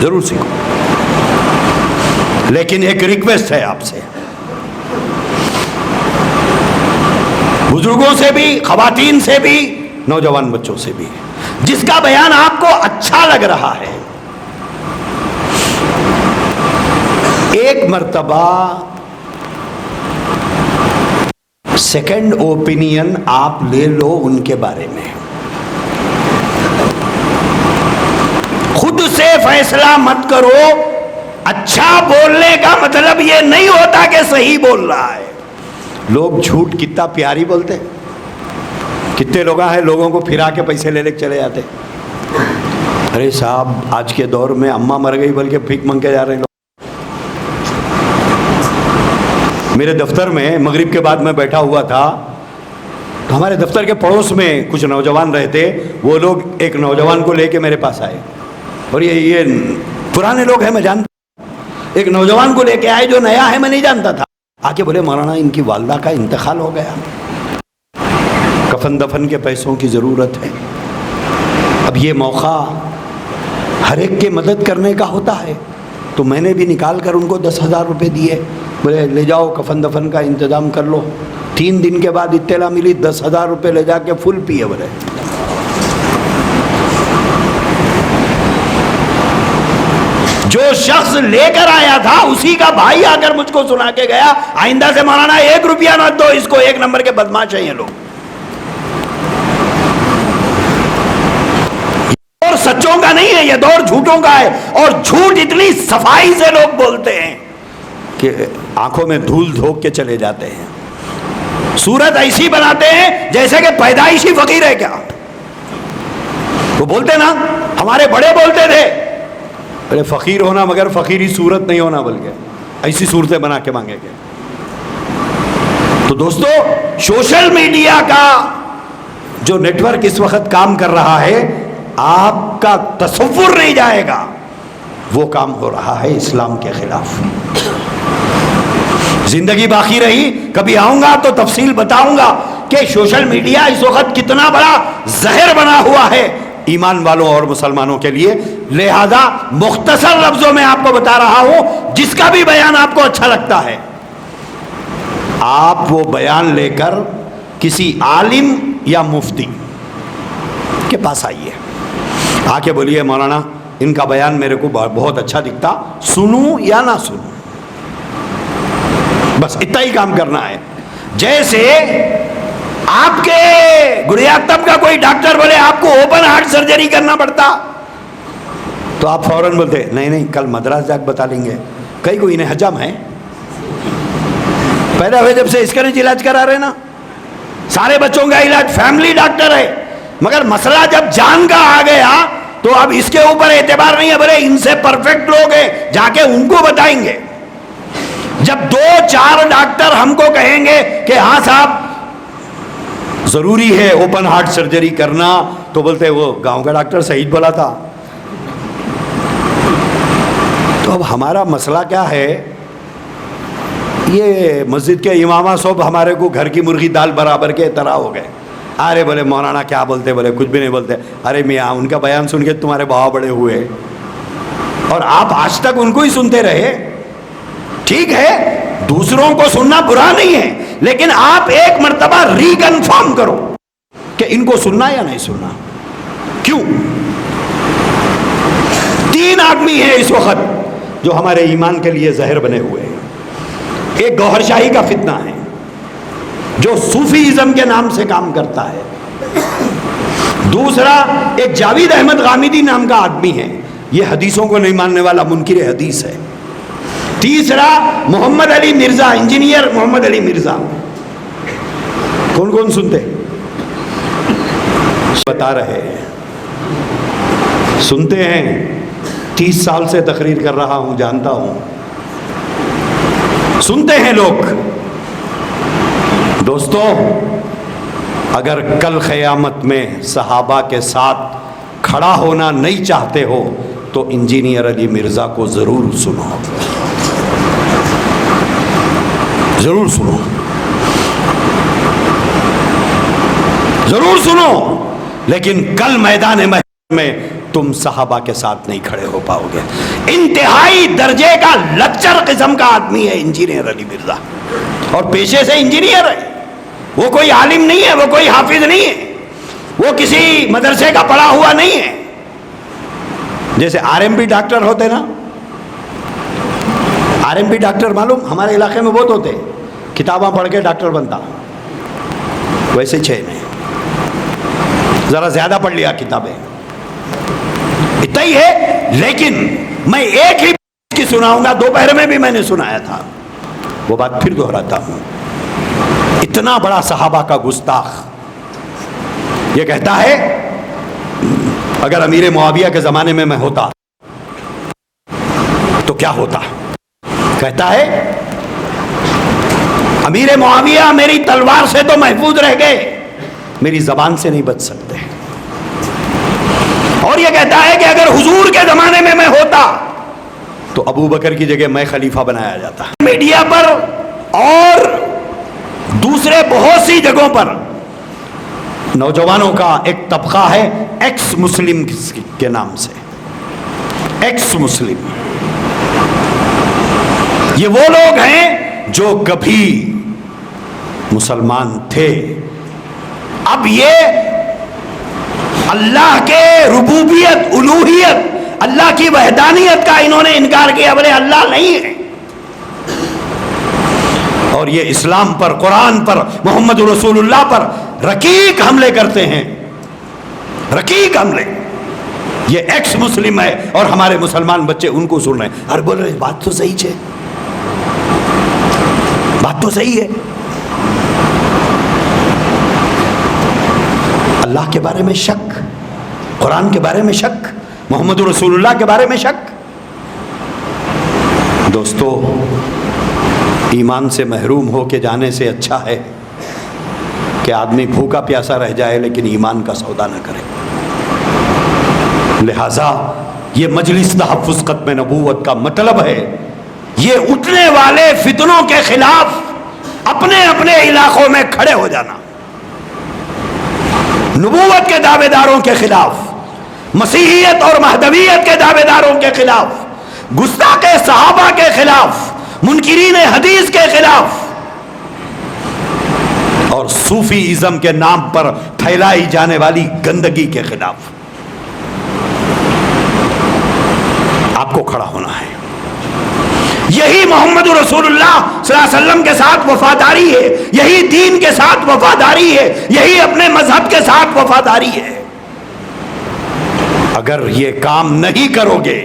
ضرور سیکھو. لیکن ایک ریکویسٹ ہے آپ سے، بزرگوں سے بھی، خواتین سے بھی، نوجوان بچوں سے بھی، جس کا بیان آپ کو اچھا لگ رہا ہے، ایک مرتبہ سیکنڈ اوپینین آپ لے لو ان کے بارے میں. خود سے فیصلہ مت کرو. اچھا بولنے کا مطلب یہ نہیں ہوتا کہ صحیح بول رہا ہے. لوگ جھوٹ کتنا پیاری بولتے، کتنے لوگ ہیں لوگوں کو پھرا کے پیسے لے لے چلے جاتے. ارے صاحب آج کے دور میں اماں مر گئی بلکہ بھیک مانگ کے جا رہے لوگ. میرے دفتر میں مغرب کے بعد میں بیٹھا ہوا تھا تو ہمارے دفتر کے پڑوس میں کچھ نوجوان رہتے. وہ لوگ ایک نوجوان کو لے کے میرے پاس آئے، اور یہ پرانے لوگ ہیں میں جانتا. ایک نوجوان کو لے کے آئے جو نیا ہے، میں نہیں جانتا تھا. آ کے بولے مولانا ان کی والدہ کا انتقال ہو گیا، کفن دفن کے پیسوں کی ضرورت ہے. اب یہ موقع ہر ایک کے مدد کرنے کا ہوتا ہے، تو میں نے بھی نکال کر ان کو 10,000 روپے دیے. بولے لے جاؤ کفن دفن کا انتظام کر لو. 3 دن کے بعد اطلاع ملی 10,000 روپے لے جا کے فل پیے. بولے جو شخص لے کر آیا تھا اسی کا بھائی آ کر مجھ کو سنا کے گیا آئندہ سے مولانا 1 روپیہ نہ دو اس کو، 1 نمبر کے بدماش ہیں یہ لوگ. اور سچوں کا نہیں ہے، یہ دور جھوٹوں کا ہے، اور جھوٹ اتنی صفائی سے لوگ بولتے ہیں کہ آنکھوں میں دھول دھوک کے چلے جاتے ہیں. صورت ایسی بناتے ہیں جیسے کہ پیدائشی فقیر ہے کیا. وہ بولتے نا، ہمارے بڑے بولتے تھے بڑے فقیر ہونا مگر فقیری صورت نہیں ہونا، بلکہ ایسی صورتیں بنا کے مانگے گے. تو دوستو، سوشل میڈیا کا جو نیٹ ورک اس وقت کام کر رہا ہے، آپ کا تصور نہیں جائے گا، وہ کام ہو رہا ہے اسلام کے خلاف. زندگی باقی رہی کبھی آؤں گا تو تفصیل بتاؤں گا کہ سوشل میڈیا اس وقت کتنا بڑا زہر بنا ہوا ہے ایمان والوں اور مسلمانوں کے لیے. لہذا مختصر لفظوں میں آپ کو بتا رہا ہوں، جس کا بھی بیان آپ کو اچھا لگتا ہے آپ وہ بیان لے کر کسی عالم یا مفتی کے پاس آئیے، آ کے بولیے مولانا ان کا بیان میرے کو بہت اچھا دکھتا، سنوں یا نہ سنوں. بس اتنا ہی کام کرنا ہے. جیسے آپ کے گڑیاتم کا کوئی ڈاکٹر بولے آپ کو اوپن ہارٹ سرجری کرنا پڑتا تو آپ فوراً بولتے نہیں کل مدراس جا کے بتا لیں گے، کئی کو انہیں حجم ہے، پیدا ہوئے جب سے اس کا علاج کرا رہے نا، سارے بچوں کا علاج فیملی ڈاکٹر ہے، مگر مسئلہ جب جان کا آ گیا تو اب اس کے اوپر اعتبار نہیں ہے، بولے ان سے پرفیکٹ لوگ ہیں جا کے ان کو بتائیں گے. جب 2-4 ڈاکٹر ہم کو کہیں گے کہ ہاں صاحب ضروری ہے اوپن ہارٹ سرجری کرنا، تو بولتے وہ گاؤں کا ڈاکٹر صحیح بولا تھا. تو اب ہمارا مسئلہ کیا ہے، یہ مسجد کے امامہ صاحب ہمارے کو گھر کی مرغی دال برابر کے طرح ہو گئے. ارے بولے مولانا کیا بولتے، بولے کچھ بھی نہیں بولتے. ارے میاں ان کا بیان سن کے تمہارے بہاؤ بڑے ہوئے اور آپ آج تک ان کو ہی سنتے رہے. ٹھیک ہے، دوسروں کو سننا برا نہیں ہے، لیکن آپ ایک مرتبہ ری کنفرم کرو کہ ان کو سننا یا نہیں سننا. کیوں؟ 3 آدمی ہیں اس وقت جو ہمارے ایمان کے لیے زہر بنے ہوئے ہیں. ایک گوہر شاہی کا فتنہ ہے جو صوفیزم کے نام سے کام کرتا ہے. دوسرا ایک جاوید احمد غامدی نام کا آدمی ہے، یہ حدیثوں کو نہیں ماننے والا منکر حدیث ہے. تیسرا محمد علی مرزا، انجینئر محمد علی مرزا. کون کون سنتے؟ بتا رہے ہیں، سنتے ہیں. 30 سال سے تقریر کر رہا ہوں، جانتا ہوں، سنتے ہیں لوگ. دوستو، اگر کل قیامت میں صحابہ کے ساتھ کھڑا ہونا نہیں چاہتے ہو تو انجینئر علی مرزا کو ضرور سنو، ضرور سنو، ضرور سنو. لیکن کل میدان محشر میں تم صحابہ کے ساتھ نہیں کھڑے ہو پاؤ گے. انتہائی درجے کا لچر قسم کا آدمی ہے انجینئر علی مرزا، اور پیشے سے انجینئر ہے. وہ کوئی عالم نہیں ہے، وہ کوئی حافظ نہیں ہے، وہ کسی مدرسے کا پڑھا ہوا نہیں ہے. جیسے RMP ڈاکٹر ہوتے نا، RMP ڈاکٹر معلوم ہمارے علاقے میں بہت ہوتے، کتاباں پڑھ کے ڈاکٹر بنتا، ویسے 6 نہیں، ذرا زیادہ پڑھ لیا کتابیں، اتنا ہی ہے. لیکن میں ایک ہی کی سناؤں گا، دوپہر میں بھی میں نے سنایا تھا، وہ بات پھر دہراتا ہوں. اتنا بڑا صحابہ کا گستاخ یہ کہتا ہے اگر امیر معاویہ کے زمانے میں ہوتا تو کیا ہوتا. کہتا ہے امیر معاویہ میری تلوار سے تو محفوظ رہ گئے، میری زبان سے نہیں بچ سکتے. اور یہ کہتا ہے کہ اگر حضور کے زمانے میں ہوتا تو ابو بکر کی جگہ میں خلیفہ بنایا جاتا. میڈیا پر اور دوسرے بہت سی جگہوں پر نوجوانوں کا ایک طبقہ ہے ایکس مسلم کے نام سے. ایکس مسلم یہ وہ لوگ ہیں جو کبھی مسلمان تھے، اب یہ اللہ کے ربوبیت، الوہیت، اللہ کی وحدانیت کا انہوں نے انکار کیا، بولے اللہ نہیں ہے. اور یہ اسلام پر، قرآن پر، محمد رسول اللہ پر رقیق حملے کرتے ہیں، رقیق حملے. یہ ایکس مسلم ہے اور ہمارے مسلمان بچے ان کو سن رہے ہیں اور بول رہے ہیں بات تو صحیح ہے، بات تو صحیح ہے. اللہ کے بارے میں شک، قرآن کے بارے میں شک، محمد رسول اللہ کے بارے میں شک. دوستو، ایمان سے محروم ہو کے جانے سے اچھا ہے کہ آدمی بھوکا پیاسا رہ جائے لیکن ایمان کا سودا نہ کرے. لہذا یہ مجلس تحفظ ختم نبوت کا مطلب ہے یہ اٹھنے والے فتنوں کے خلاف اپنے اپنے علاقوں میں کھڑے ہو جانا، نبوت کے دعوے داروں کے خلاف، مسیحیت اور مہدویت کے دعوے داروں کے خلاف، گستاخ صحابہ کے خلاف، منکرین حدیث کے خلاف، اور صوفی ازم کے نام پر پھیلائی جانے والی گندگی کے خلاف آپ کو کھڑا ہونا ہے. یہی محمد رسول اللہ صلی اللہ علیہ وسلم کے ساتھ وفاداری ہے، یہی دین کے ساتھ وفاداری ہے، یہی اپنے مذہب کے ساتھ وفاداری ہے. اگر یہ کام نہیں کرو گے،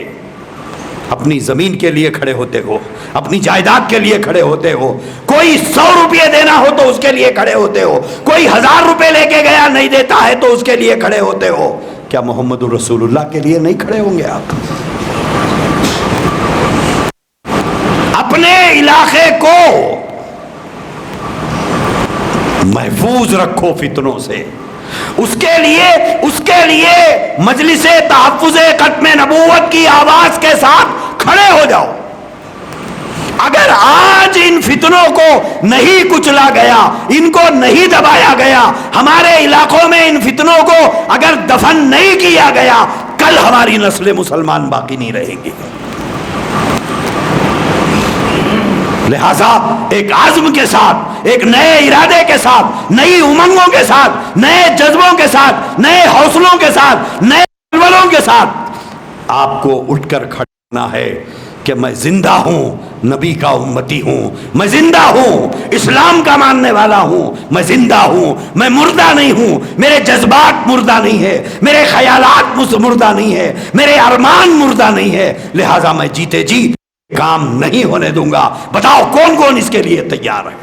اپنی زمین کے لیے کھڑے ہوتے ہو، اپنی جائیداد کے لیے کھڑے ہوتے ہو، کوئی 100 روپے دینا ہو تو اس کے لیے کھڑے ہوتے ہو، کوئی 1000 روپے لے کے گیا نہیں دیتا ہے تو اس کے لیے کھڑے ہوتے ہو، کیا محمد رسول اللہ کے لیے نہیں کھڑے ہوں گے آپ؟ اپنے علاقے کو محفوظ رکھو فتنوں سے، اس کے لیے مجلس تحفظ ختم نبوت کی آواز کے ساتھ کھڑے ہو جاؤ. اگر آج ان فتنوں کو نہیں کچلا گیا، ان کو نہیں دبایا گیا، ہمارے علاقوں میں ان فتنوں کو اگر دفن نہیں کیا گیا، کل ہماری نسل مسلمان باقی نہیں رہیں گی. لہذا ایک عزم کے ساتھ، ایک نئے ارادے کے ساتھ، نئی امنگوں کے ساتھ، نئے جذبوں کے ساتھ، نئے حوصلوں کے ساتھ، نئے ولولوں کے ساتھ آپ کو اٹھ کر کھڑنا ہے کہ میں زندہ ہوں، نبی کا امتی ہوں، میں زندہ ہوں، اسلام کا ماننے والا ہوں، میں زندہ ہوں، میں مردہ نہیں ہوں، میرے جذبات مردہ نہیں ہے، میرے خیالات مردہ نہیں ہے، میرے ارمان مردہ نہیں ہے. لہذا میں جیتے جی کام نہیں ہونے دوں گا. بتاؤ کون کون اس کے لیے تیار ہے؟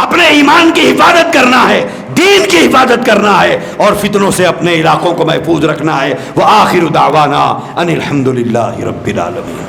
اپنے ایمان کی حفاظت کرنا ہے، دین کی حفاظت کرنا ہے اور فتنوں سے اپنے علاقوں کو محفوظ رکھنا ہے. وآخر دعوانا ان الحمدللہ رب العالمین.